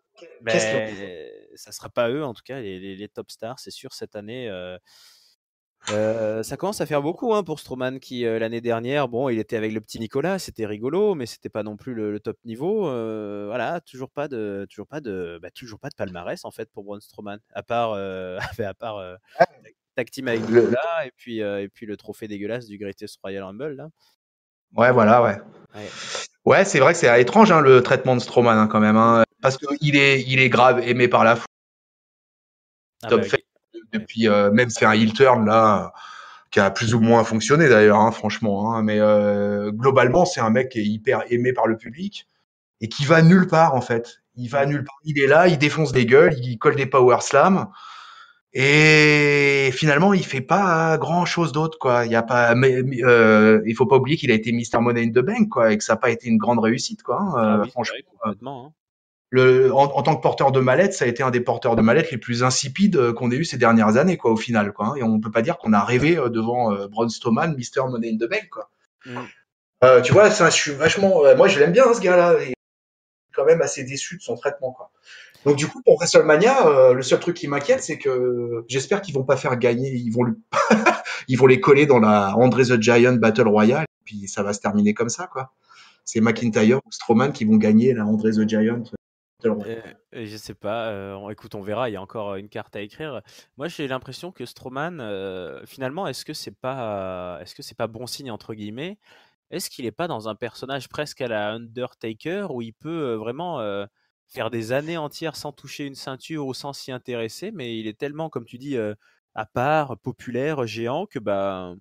Qu'est-ce que... ça sera pas eux, en tout cas, les top stars, c'est sûr, cette année. Ça commence à faire beaucoup hein, pour Strowman qui l'année dernière, bon, il était avec le petit Nicolas, c'était rigolo, mais c'était pas non plus le top niveau. Voilà, toujours pas de palmarès en fait pour Braun Strowman, à part, à part tag team avec le- Nicolas et puis le trophée dégueulasse du Greatest Royal Rumble là. Ouais, voilà, ouais. Ouais. Ouais, c'est vrai que c'est étrange, hein, le traitement de Strowman, hein, quand même, hein, parce que il est grave aimé par la foule, Ah top bah, fait ouais. depuis, même c'est un heel turn là, qui a plus ou moins fonctionné d'ailleurs, hein, franchement, hein, mais globalement, c'est un mec qui est hyper aimé par le public et qui va nulle part en fait. Il va Mm. nulle part. Il est là, il défonce des gueules, il colle des power slams. Et finalement, il fait pas grand chose d'autre, quoi. Il y a pas, il faut pas oublier qu'il a été Mister Money in the Bank, quoi, et que ça n'a pas été une grande réussite, quoi. Ah oui, c'est Franchement, vrai, complètement. Hein. en tant que porteur de mallette, ça a été un des porteurs de mallette les plus insipides qu'on ait eu ces dernières années, quoi, au final, quoi. Et on peut pas dire qu'on a rêvé devant Braun Strowman, Mister Money in the Bank, quoi. Mm. Tu vois, ça, je suis vachement, moi, je l'aime bien, hein, ce gars-là, et quand même assez déçu de son traitement, quoi. Donc du coup, pour WrestleMania, le seul truc qui m'inquiète, c'est que j'espère qu'ils vont pas faire gagner, ils vont les coller dans la Andre the Giant Battle Royale, et puis ça va se terminer comme ça, quoi. C'est McIntyre ou Strowman qui vont gagner la Andre the Giant Battle Royale. Je sais pas, écoute, on verra, il y a encore une carte à écrire. Moi, j'ai l'impression que Strowman, finalement, est-ce que c'est pas bon signe entre guillemets? Est-ce qu'il est pas dans un personnage presque à la Undertaker où il peut vraiment faire des années entières sans toucher une ceinture ou sans s'y intéresser, mais il est tellement, comme tu dis, à part, populaire, géant que bah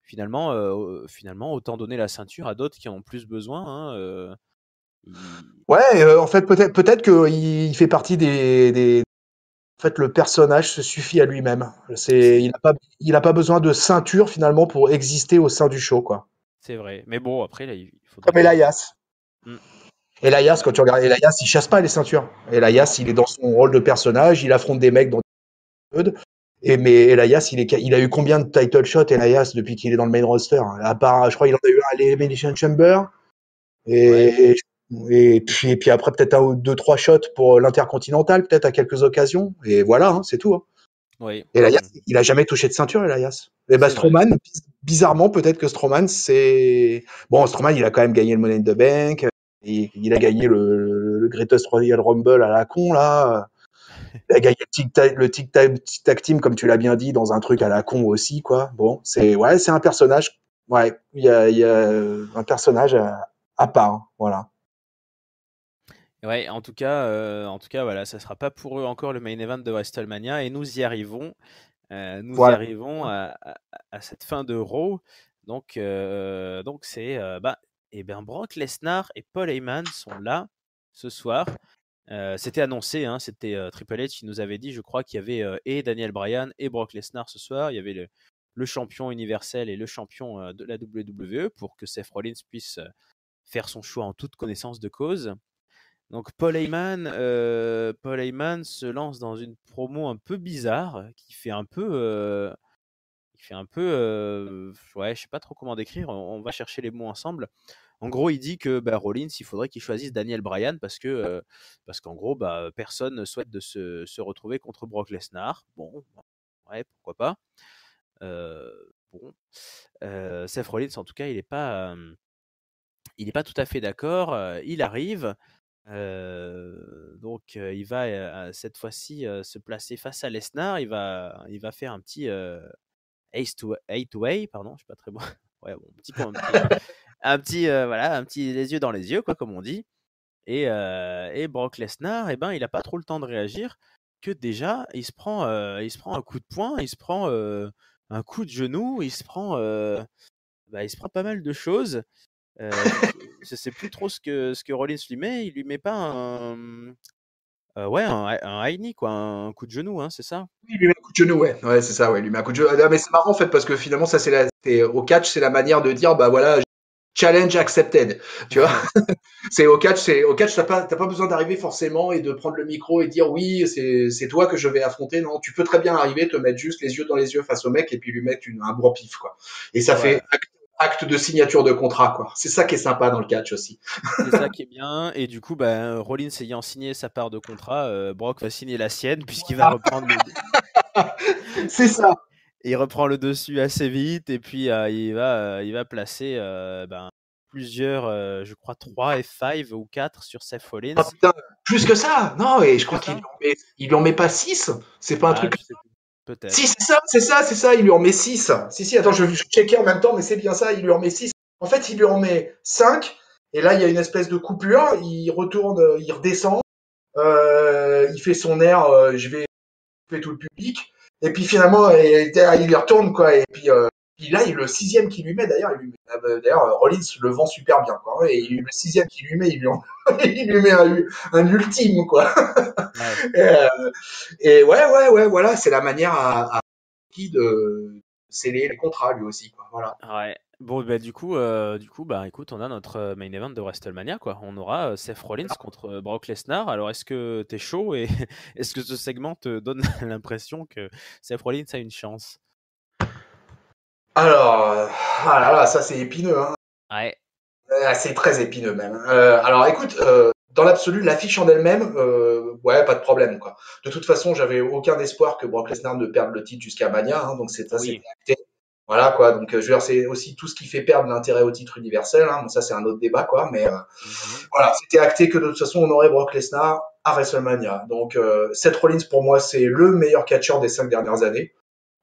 finalement autant donner la ceinture à d'autres qui en ont plus besoin. Hein, il- Ouais, en fait, peut-être qu'il fait partie en fait, le personnage se suffit à lui-même. c'est Il a pas besoin de ceinture finalement pour exister au sein du show, quoi. c'est vrai. Mais bon, après, là, il faudrait Comme qu'il. Elias. Hmm. Elias, Ouais. quand tu regardes Elias, il chasse pas les ceintures. Elias, il est dans son rôle de personnage, il affronte des mecs dans des feuds. Mais Elias, il a eu combien de title shots, Elias, depuis qu'il est dans le main roster? À part, je crois, il en a eu un à l'Elimination Chamber. Ouais. Et, et puis après, peut-être un ou deux, trois shots pour l'Intercontinental, peut-être à quelques occasions. Et voilà, hein, c'est tout. Hein. Oui. Elias, Hmm. il a jamais touché de ceinture, Elias. Et bah, C'est vrai. Strowman, bizarrement, peut-être que Strowman, c'est. Bon, Strowman, il a quand même gagné le Money in the Bank. Il a gagné le Greatest Royal Rumble à la con, là. Il a gagné le tic tac team, comme tu l'as bien dit, dans un truc à la con aussi, quoi. Bon, ouais, c'est un personnage. Ouais, il y a un personnage à part, hein, voilà. Ouais, en tout cas, voilà, ça sera pas pour eux encore le main event de WrestleMania et nous y arrivons. Nous y Voilà. arrivons à cette fin de Raw. Donc c'est eh ben Brock Lesnar et Paul Heyman sont là ce soir. C'était annoncé, hein, c'était Triple H qui nous avait dit, je crois, qu'il y avait et Daniel Bryan et Brock Lesnar ce soir. Il y avait le champion universel et le champion de la WWE pour que Seth Rollins puisse faire son choix en toute connaissance de cause. Donc Paul Heyman se lance dans une promo un peu bizarre qui fait un peu, ouais, je sais pas trop comment décrire. On va chercher les mots ensemble. En gros, il dit que bah, Rollins, il faudrait qu'il choisisse Daniel Bryan parce qu'en gros, bah, personne ne souhaite de se retrouver contre Brock Lesnar. Bon, ouais, pourquoi pas. Euh, bon, Seth Rollins, en tout cas, il est pas tout à fait d'accord. Il arrive. Donc, il va cette fois-ci se placer face à Lesnar. Il va faire un petit Eight Way, pardon, je suis pas très bon. Ouais, bon, voilà, un petit les yeux dans les yeux, quoi, comme on dit. Et Brock Lesnar, eh ben, il a pas trop le temps de réagir que déjà, il se prend un coup de poing, il se prend un coup de genou, il se prend pas mal de choses. Je sais plus trop ce que Rollins lui met. Il lui met pas ouais, un high knee, quoi, un coup de genou, hein, c'est ça? Oui, il lui met un coup de genou, ouais. Ouais, c'est ça, ouais, il lui met un coup de genou. Ah, mais c'est marrant, en fait, parce que finalement, ça, au catch, c'est la manière de dire, bah voilà, challenge accepted. Tu vois? Ouais, Au catch, t'as pas besoin d'arriver forcément et de prendre le micro et dire oui, c'est toi que je vais affronter. Non, tu peux très bien arriver, te mettre juste les yeux dans les yeux face au mec et puis lui mettre un gros pif, quoi. Et ça fait voilà. acte de signature de contrat, quoi. C'est ça qui est sympa dans le catch aussi. C'est ça qui est bien. Et du coup, Rollins ayant signé sa part de contrat, Brock va signer la sienne puisqu'il va reprendre C'est ça. il reprend le dessus assez vite et puis il va placer plusieurs, je crois 3 F5 ou 4 sur Seth Rollins. Ah, putain, plus que ça. Non, et Plus je que crois ça? il lui en met pas 6. C'est pas un Ah, truc. je sais plus. Si, Peut-être. c'est ça, il lui en met 6. Si, si, attends, Ouais. je checker en même temps, mais c'est bien ça, il lui en met 6. En fait, il lui en met 5, et là, il y a une espèce de coupure, il retourne, il redescend, il fait son air, je vais couper tout le public, et puis finalement, il y retourne, quoi, et puis là, le sixième qu'il lui met, d'ailleurs, d'ailleurs, Rollins le vend super bien, quoi, et Mm. le sixième qu'il lui met, il lui met un ultime, quoi. Ouais. Et, ouais, voilà, c'est la manière à qui de sceller les contrats lui aussi, quoi. Voilà. Ouais. Bon, du coup, écoute, on a notre main event de WrestleMania, quoi. On aura Seth Rollins contre Brock Lesnar. Alors, est-ce que t'es chaud et est-ce que ce segment te donne l'impression que Seth Rollins a une chance? Alors, ah là là, ça c'est épineux, hein. Ouais. C'est très épineux même. Alors écoute, dans l'absolu, l'affiche en elle-même, ouais, pas de problème, quoi. De toute façon, j'avais aucun espoir que Brock Lesnar ne perde le titre jusqu'à Mania, hein, donc ça c'était Oui. acté. Voilà, quoi. Donc je veux dire, c'est aussi tout ce qui fait perdre l'intérêt au titre universel, hein. Bon, ça c'est un autre débat, quoi. Mais Mhm. voilà, c'était acté que de toute façon, on aurait Brock Lesnar à WrestleMania. Donc Seth Rollins pour moi, c'est le meilleur catcheur des 5 dernières années.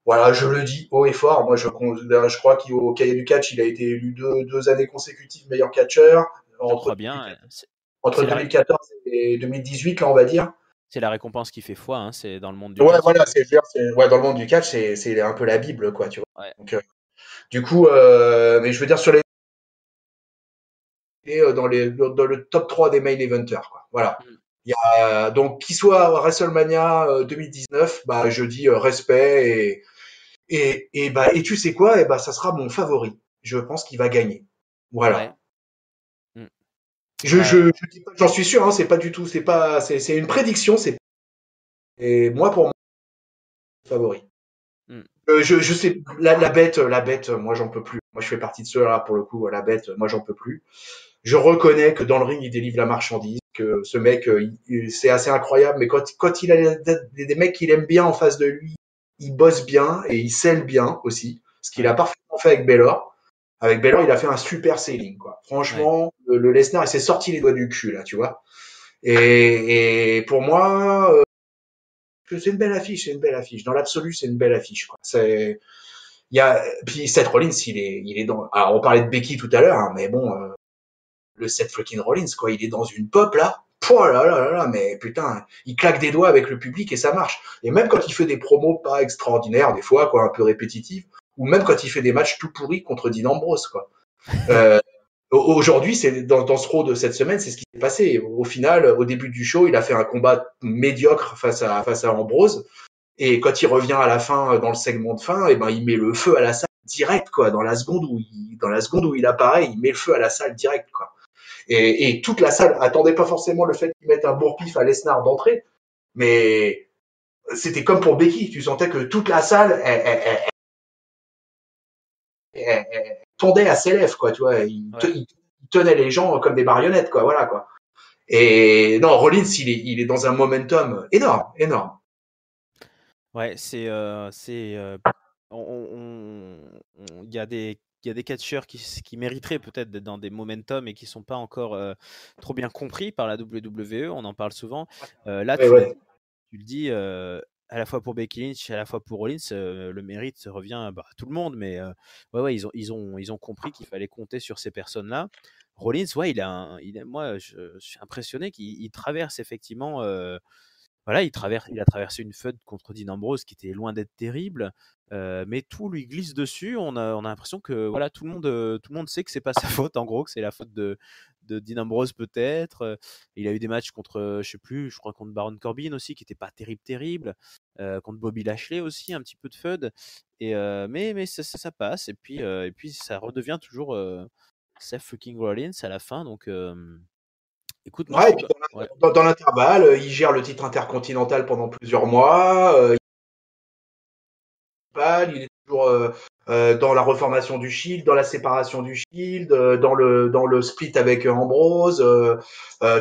Voilà, je le dis haut et fort. Moi, je crois qu'au cahier du catch, il a été élu 2 années consécutives meilleur catcheur Je entre crois bien. 2014, entre C'est la, 2014 et 2018, là, on va dire. c'est la récompense qui fait foi, hein, c'est dans le monde du Ouais, catch. voilà, ouais, dans le monde du catch, c'est un peu la Bible, quoi, tu vois. Ouais. Donc, du coup, mais je veux dire sur dans le top 3 des main eventers, quoi. Voilà. Mm. Donc, qu'il soit à WrestleMania 2019, bah, je dis respect et tu sais quoi, et bah, ça sera mon favori. Je pense qu'il va gagner. Ouais. Voilà. Mm. Je dis pas que j'en suis sûr, hein, c'est pas du tout, c'est une prédiction, et moi pour moi, favori. Mm. Je sais, la bête, moi j'en peux plus. Moi je fais partie de ceux-là pour le coup, la bête, moi j'en peux plus. Je reconnais que dans le ring il délivre la marchandise, que ce mec, c'est assez incroyable, mais quand il a des mecs qu'il aime bien en face de lui, il bosse bien et il scelle bien aussi, ce qu'il a Ouais. parfaitement fait avec Baylor. Avec Baylor, il a fait un super selling, quoi. Ouais. Franchement, le Lesnar, il s'est sorti les doigts du cul, là, tu vois. Et pour moi, c'est une belle affiche, c'est une belle affiche. Dans l'absolu, c'est une belle affiche, quoi. Puis Seth Rollins, il est dans, alors on parlait de Becky tout à l'heure, hein, mais bon, le Seth freaking Rollins, quoi, il est dans une pop, là. Oh là là là là, mais putain, il claque des doigts avec le public et ça marche. Et même quand il fait des promos pas extraordinaires, des fois, quoi, un peu répétitives, ou même quand il fait des matchs tout pourris contre Dean Ambrose, quoi. Euh, Aujourd'hui, c'est dans ce Raw de cette semaine, c'est ce qui s'est passé. Au final, au début du show, il a fait un combat médiocre face à Ambrose, et quand il revient à la fin, dans le segment de fin, et ben il met le feu à la salle direct, quoi. Dans la seconde où il apparaît, il met le feu à la salle direct, quoi. Et toute la salle attendait pas forcément le fait qu'il mette un bourre-pif à Lesnar d'entrée, mais c'était comme pour Becky. Tu sentais que toute la salle, elle tendait à ses lèvres, quoi. Tu vois, Ouais. il tenait les gens comme des marionnettes, quoi. Voilà, quoi. Et non, Rollins, il est dans un momentum énorme, énorme. Ouais, il y a des catcheurs qui mériteraient peut-être d'être dans des momentum et qui sont pas encore trop bien compris par la WWE. On en parle souvent. Là, Ouais, ouais. tu le dis, à la fois pour Becky Lynch, à la fois pour Rollins, le mérite revient à tout le monde, mais ouais, ils ont compris qu'il fallait compter sur ces personnes-là. Rollins, ouais, moi, je suis impressionné qu'il traverse effectivement. Voilà, il a traversé une feud contre Dean Ambrose qui était loin d'être terrible, mais tout lui glisse dessus. On a l'impression que voilà, tout le monde sait que c'est pas sa faute, en gros, que c'est la faute de Dean Ambrose peut-être. Il a eu des matchs contre, je sais plus, je crois contre Baron Corbin aussi, qui n'était pas terrible, contre Bobby Lashley aussi, un petit peu de feud. Mais ça passe, et puis ça redevient toujours Seth fucking Rollins à la fin. Donc, écoute, moi je Ouais, et suis puis pas. Ouais. dans l'intervalle, il gère le titre intercontinental pendant plusieurs mois. Il est toujours dans la reformation du Shield, dans la séparation du Shield, dans le split avec Ambrose,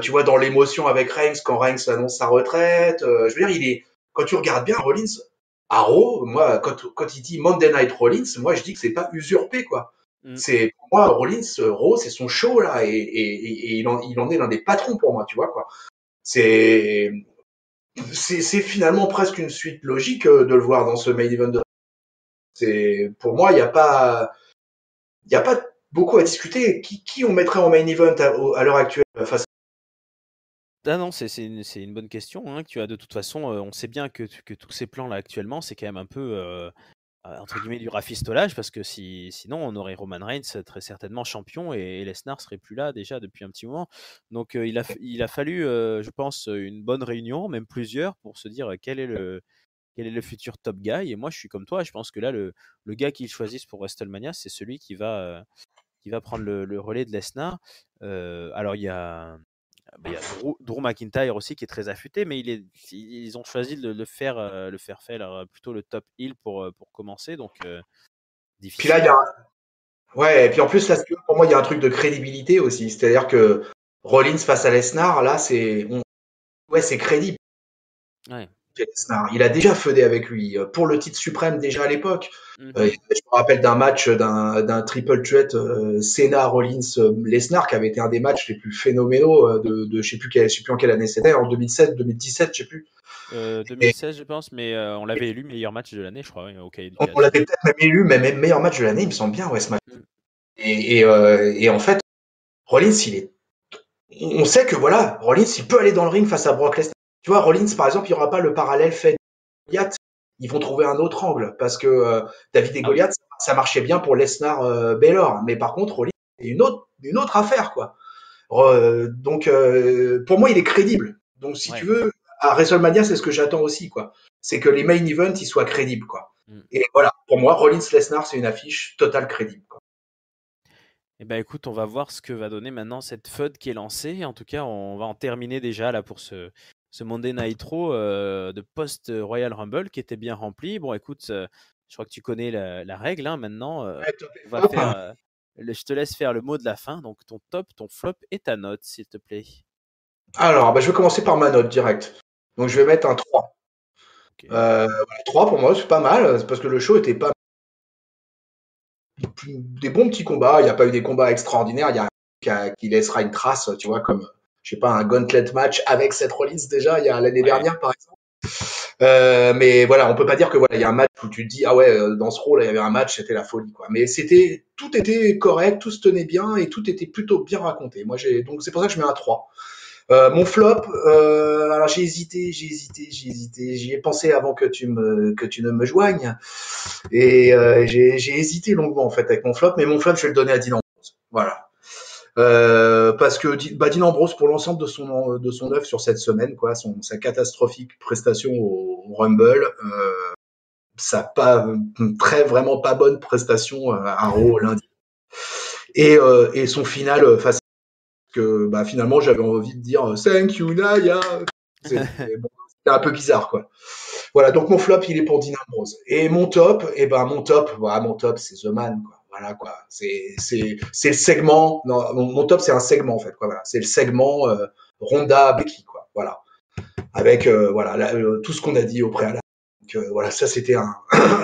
tu vois, dans l'émotion avec Reigns quand Reigns annonce sa retraite. Je veux dire, quand tu regardes bien Rollins, à Raw, moi, quand il dit Monday Night Rollins, moi je dis que c'est pas usurpé, quoi. Mm. C'est pour moi Rollins, Raw, c'est son show là, et il en est l'un des patrons pour moi, tu vois quoi. C'est c'est finalement presque une suite logique de le voir dans ce main event. Pour moi, il y a pas beaucoup à discuter. Qui on mettrait en main event à l'heure actuelle face. Ah non, c'est une bonne question hein, que tu as. De toute façon, on sait bien que tous ces plans là actuellement, c'est quand même un peu entre guillemets du rafistolage, parce que sinon on aurait Roman Reigns très certainement champion, et Lesnar serait plus là déjà depuis un petit moment. Donc il a fallu, je pense, une bonne réunion, même plusieurs, pour se dire quel est le futur top guy. Et moi je suis comme toi, je pense que là le gars qu'ils choisissent pour WrestleMania, c'est celui qui va prendre le relais de Lesnar. Alors il y a Drew McIntyre aussi qui est très affûté, mais ils ont choisi de le faire plutôt le top heel pour commencer, donc Puis là, il y a difficile. ouais, et puis en plus là, pour moi, il y a un truc de crédibilité aussi. C'est-à-dire que Rollins face à Lesnar, là, ouais, c'est crédible. Ouais. Lesnar. Il a déjà feudé avec lui pour le titre suprême déjà à l'époque. Mhm. Je me rappelle d'un match d'un triple threat Cena Rollins Lesnar qui avait été un des matchs les plus phénoménaux je sais plus en quelle année c'était, en 2007, 2017, je sais plus. Et 2016 je pense, mais on l'avait élu meilleur match de l'année, je crois, ouais, au cahier du on catch. l'avait peut-être même élu même meilleur match de l'année, il me semble bien, ouais, ce match. Mm. Et en fait, Rollins, on sait que voilà, Rollins, il peut aller dans le ring face à Brock Lesnar. Tu vois, Rollins, par exemple, il n'y aura pas le parallèle fait Goliath. Ils vont trouver un autre angle parce que David et Ah oui. Goliath, ça marchait bien pour Lesnar, Baylor, mais par contre, Rollins, c'est une autre affaire, quoi. Donc, pour moi, il est crédible. Donc, si tu Ouais. veux, à WrestleMania, c'est ce que j'attends aussi, quoi. C'est que les main events, ils soient crédibles, quoi. Mm. Et voilà, pour moi, Rollins-Lesnar, c'est une affiche totale crédible, quoi. Eh ben écoute, on va voir ce que va donner maintenant cette FUD qui est lancée. En tout cas, on va en terminer déjà là pour ce Monday Nitro de post-Royal Rumble qui était bien rempli. Bon, écoute, je crois que tu connais la règle hein, maintenant. Ouais, top et On va flop, faire, hein. je te laisse faire le mot de la fin. Donc ton top, ton flop et ta note, s'il te plaît. Alors, bah, je vais commencer par ma note directe. Donc, je vais mettre un 3. Ok. 3 pour moi, c'est pas mal, c'est parce que le show était pas des bons petits combats. Il n'y a pas eu des combats extraordinaires. Il y a un qui laissera une trace, tu vois, comme, je sais pas, un gauntlet match avec Seth Rollins déjà, il y a l'année Ouais. dernière, par exemple. Mais voilà, on peut pas dire que voilà, il y a un match où tu te dis, ah ouais, dans ce rôle, il y avait un match, c'était la folie, quoi. Mais tout était correct, tout se tenait bien et tout était plutôt bien raconté. Donc c'est pour ça que je mets un 3. Mon flop, alors j'ai hésité, j'y ai pensé avant que tu ne me joignes, et j'ai hésité longuement en fait avec mon flop, mais mon flop je vais le donner à Dean Ambrose. Voilà. Parce que Dean Ambrose pour l'ensemble de son œuvre sur cette semaine, quoi, sa catastrophique prestation au Rumble, sa pas très vraiment pas bonne prestation à Raw lundi, et son final face que bah, finalement j'avais envie de dire thank you Naya. C'était un peu bizarre quoi. Voilà, donc mon flop il est pour Dean Ambrose. Et mon top c'est The Man quoi. Voilà quoi. C'est le segment. Non, mon top c'est un segment en fait quoi. Voilà, c'est le segment Ronda Becky quoi. Voilà, avec voilà tout ce qu'on a dit au préalable. Donc, voilà, ça c'était un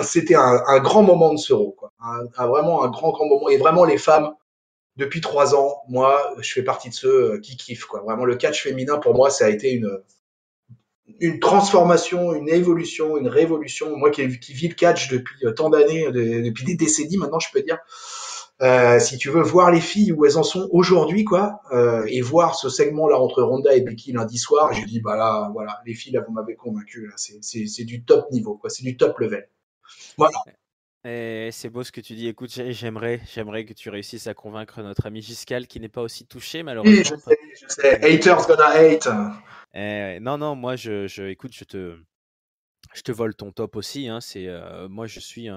c'était un grand moment de ce Raw quoi. Vraiment un grand moment, et vraiment les femmes depuis 3 ans, moi, je fais partie de ceux qui kiffent, quoi. Vraiment, le catch féminin, pour moi, ça a été une transformation, une évolution, une révolution. Moi qui vis le catch depuis tant d'années, depuis des décennies maintenant, je peux dire. Si tu veux voir les filles où elles en sont aujourd'hui, quoi, et voir ce segment-là entre Ronda et Becky lundi soir, j'ai dit bah là, voilà, les filles là, vous m'avez convaincu, là, c'est du top niveau, quoi, c'est du top level. Voilà. Et c'est beau ce que tu dis. Écoute, j'aimerais que tu réussisses à convaincre notre ami Giscal qui n'est pas aussi touché Oui, malheureusement. je sais. Mais Haters gonna hate. non, non, moi écoute, je te vole ton top aussi. Hein, moi, je suis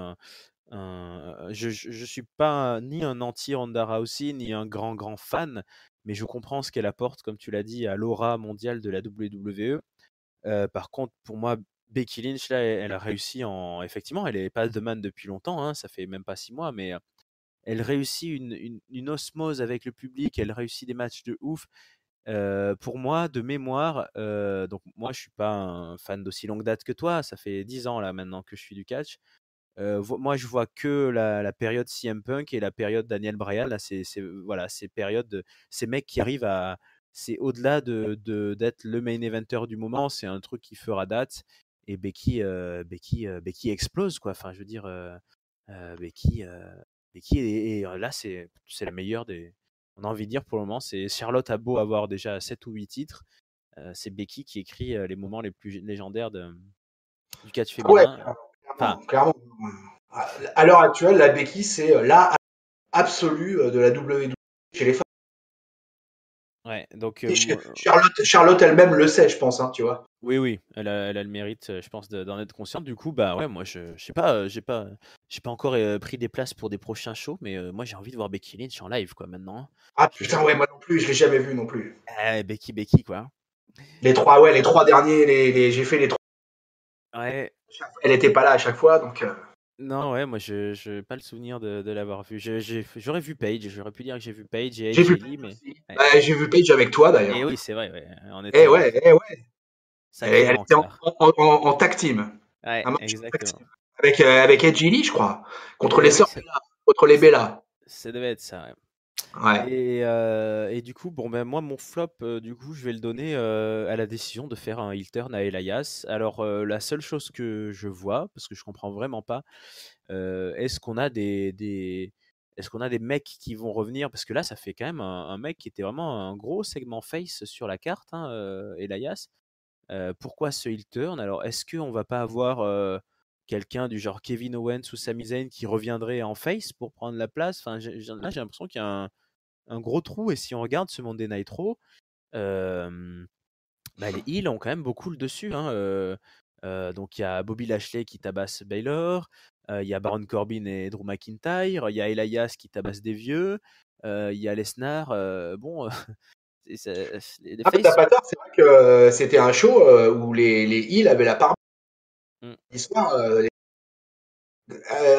je suis pas ni un anti Ronda Rousey ni un grand fan, mais je comprends ce qu'elle apporte, comme tu l'as dit, à l'aura mondiale de la WWE. Par contre, pour moi, Becky Lynch, là, elle a réussi effectivement, elle est pas de man depuis longtemps, hein, ça fait même pas 6 mois, mais elle réussit une osmose avec le public, elle réussit des matchs de ouf. Pour moi, de mémoire, donc moi, je suis pas un fan d'aussi longue date que toi, ça fait 10 ans là maintenant que je suis du catch. Moi, je vois que la période CM Punk et la période Daniel Bryan. Là, voilà, ces périodes, ces mecs qui arrivent à, c'est au-delà d'être le main eventer du moment, c'est un truc qui fera date. Et Becky explose quoi. Enfin, je veux dire, Becky là, c'est la meilleure des. On a envie de dire pour le moment, c'est Charlotte a beau avoir déjà 7 ou 8 titres, c'est Becky qui écrit les moments les plus légendaires du catch Ouais, féminin. Enfin, clairement. À l'heure actuelle, la Becky, c'est la absolue de la WWE chez les femmes. ouais, donc Et Charlotte elle-même le sait, je pense, hein, tu vois. oui, oui, elle a le mérite, je pense, d'en être consciente. Du coup, bah ouais, moi, je sais pas, j'ai pas encore pris des places pour des prochains shows, mais moi, j'ai envie de voir Becky Lynch en live, quoi, maintenant. Ah Je- putain, ouais, moi non plus, je l'ai jamais vu non plus. Becky, quoi. Les trois derniers, j'ai fait les trois. Ouais, Elle était pas là à chaque fois, donc. non, ouais, moi, je n'ai pas le souvenir de l'avoir vu. J'aurais vu Paige, j'aurais pu dire que j'ai vu Paige et J'ai Edge vu et Paige Lee, mais aussi. ouais. Bah, j'ai vu Paige avec toi Et d'ailleurs. oui, c'est vrai, ouais, on Eh était en ouais, eh ouais. sacré Elle était rancard. en tag team. Ouais, Un match en tag exactement. team. Avec Edge Lee, je crois. Contre les Et oui, sœurs Bella. Contre les Bella. ça devait être ça, ouais. Ouais. Et du coup, bon, ben, moi, mon flop, du coup, je vais le donner à la décision de faire un heel turn à Elias. Alors, la seule chose que je vois, parce que je comprends vraiment pas, est-ce qu'on a est-ce qu'on a des mecs qui vont revenir? Parce que là, ça fait quand même un mec qui était vraiment un gros segment face sur la carte, hein, Elias. Pourquoi ce heel turn? Alors, est-ce qu'on va pas avoir quelqu'un du genre Kevin Owens ou Sami Zayn qui reviendrait en face pour prendre la place? Enfin, là, j'ai l'impression qu'il y a un gros trou. Et si on regarde ce Monday Night Raw, euh, bah, les Heels ont quand même beaucoup le dessus. Hein, donc il y a Bobby Lashley qui tabasse Baylor, il y a Baron Corbin et Drew McIntyre, il y a Elias qui tabasse des vieux, il y a Lesnar. Bon, les Ah, mais t'as faces. pas tort, c'est vrai que c'était un show où les Heels avaient la part Mm, de l'histoire.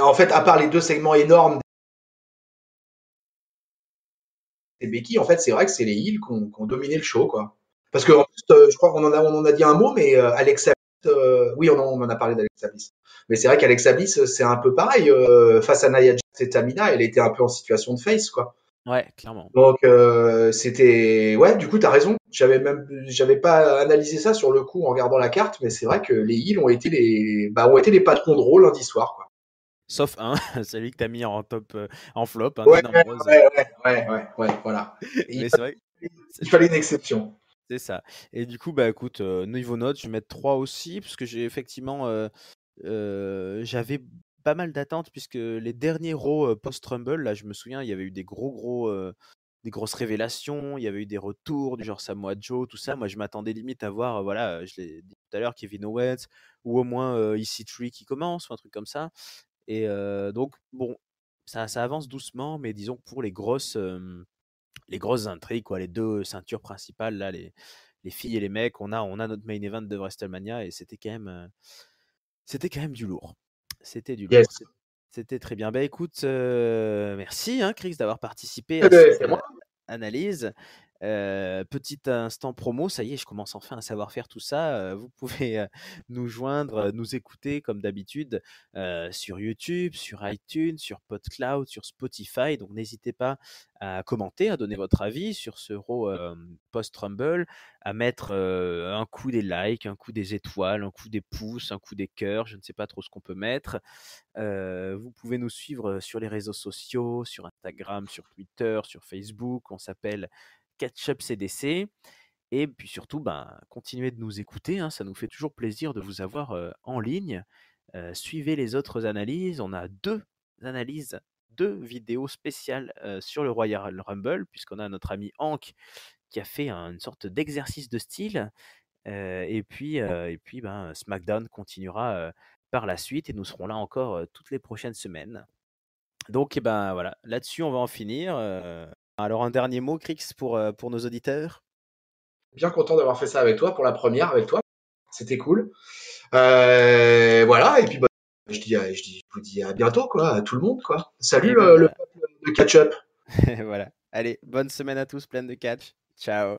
En fait, à part les deux segments énormes des Becky, en fait, c'est vrai que c'est les Heels qui ont dominé le show, quoi. Parce que, en plus, je crois qu'on on en a dit un mot, mais Alexa Bliss, oui, on en a parlé d'Alexa Bliss. Mais c'est vrai qu'Alexa Bliss, c'est un peu pareil. Face à Nia Jax et Tamina, elle était un peu en situation de face, quoi. ouais, clairement. Donc, c'était, ouais, du coup, t'as raison. J'avais pas analysé ça sur le coup en regardant la carte, mais c'est vrai que les Heels ont été les patrons de rôle lundi soir, quoi. Sauf un, celui que tu as mis en top, en flop, hein, Ouais, Dean Ambrose. voilà. Et Mais c'est vrai, il fallait une exception. c'est ça. Et du coup, bah écoute, niveau note, je vais mettre 3 aussi, parce que j'ai effectivement, j'avais pas mal d'attentes, puisque les derniers Raw post-Rumble, là, je me souviens, il y avait eu des grosses révélations, il y avait eu des retours du genre Samoa Joe, tout ça. Moi, je m'attendais limite à voir, voilà, je l'ai dit tout à l'heure, Kevin Owens, ou au moins EC3 qui commence, ou un truc comme ça. Et donc, bon, ça avance doucement, mais disons que pour les grosses intrigues, quoi, les deux ceintures principales, là, les filles et les mecs, on a notre main event de WrestleMania et c'était quand même du lourd. C'était du lourd. Yes. C'était très bien. Bah écoute, merci hein, Chris d'avoir participé Eh à ben, cette c'est moi. analyse. Petit instant promo, ça y est, je commence enfin à savoir faire tout ça. Vous pouvez nous joindre, nous écouter comme d'habitude sur YouTube, sur iTunes, sur PodCloud, sur Spotify. Donc n'hésitez pas à commenter, à donner votre avis sur ce Raw post-Rumble, à mettre un coup des likes, un coup des étoiles, un coup des pouces, un coup des cœurs. Je ne sais pas trop ce qu'on peut mettre. Vous pouvez nous suivre sur les réseaux sociaux, sur Instagram, sur Twitter, sur Facebook. On s'appelle Catch-up CDC. Et puis surtout, ben, continuez de nous écouter, hein, ça nous fait toujours plaisir de vous avoir en ligne. Suivez les autres analyses. On a deux analyses, deux vidéos spéciales sur le Royal Rumble, puisqu'on a notre ami Hank qui a fait une sorte d'exercice de style. Et puis ben, SmackDown continuera par la suite et nous serons là encore toutes les prochaines semaines. Donc, eh ben, voilà, là-dessus, on va en finir. Alors, un dernier mot, Crix, pour nos auditeurs. Bien content d'avoir fait ça avec toi pour la première avec toi. C'était cool. Voilà, et puis bah, je vous dis à bientôt, quoi, à tout le monde, quoi. Salut Et ben le voilà. peuple de Catch Up. Voilà. Allez, bonne semaine à tous, pleine de catch. Ciao.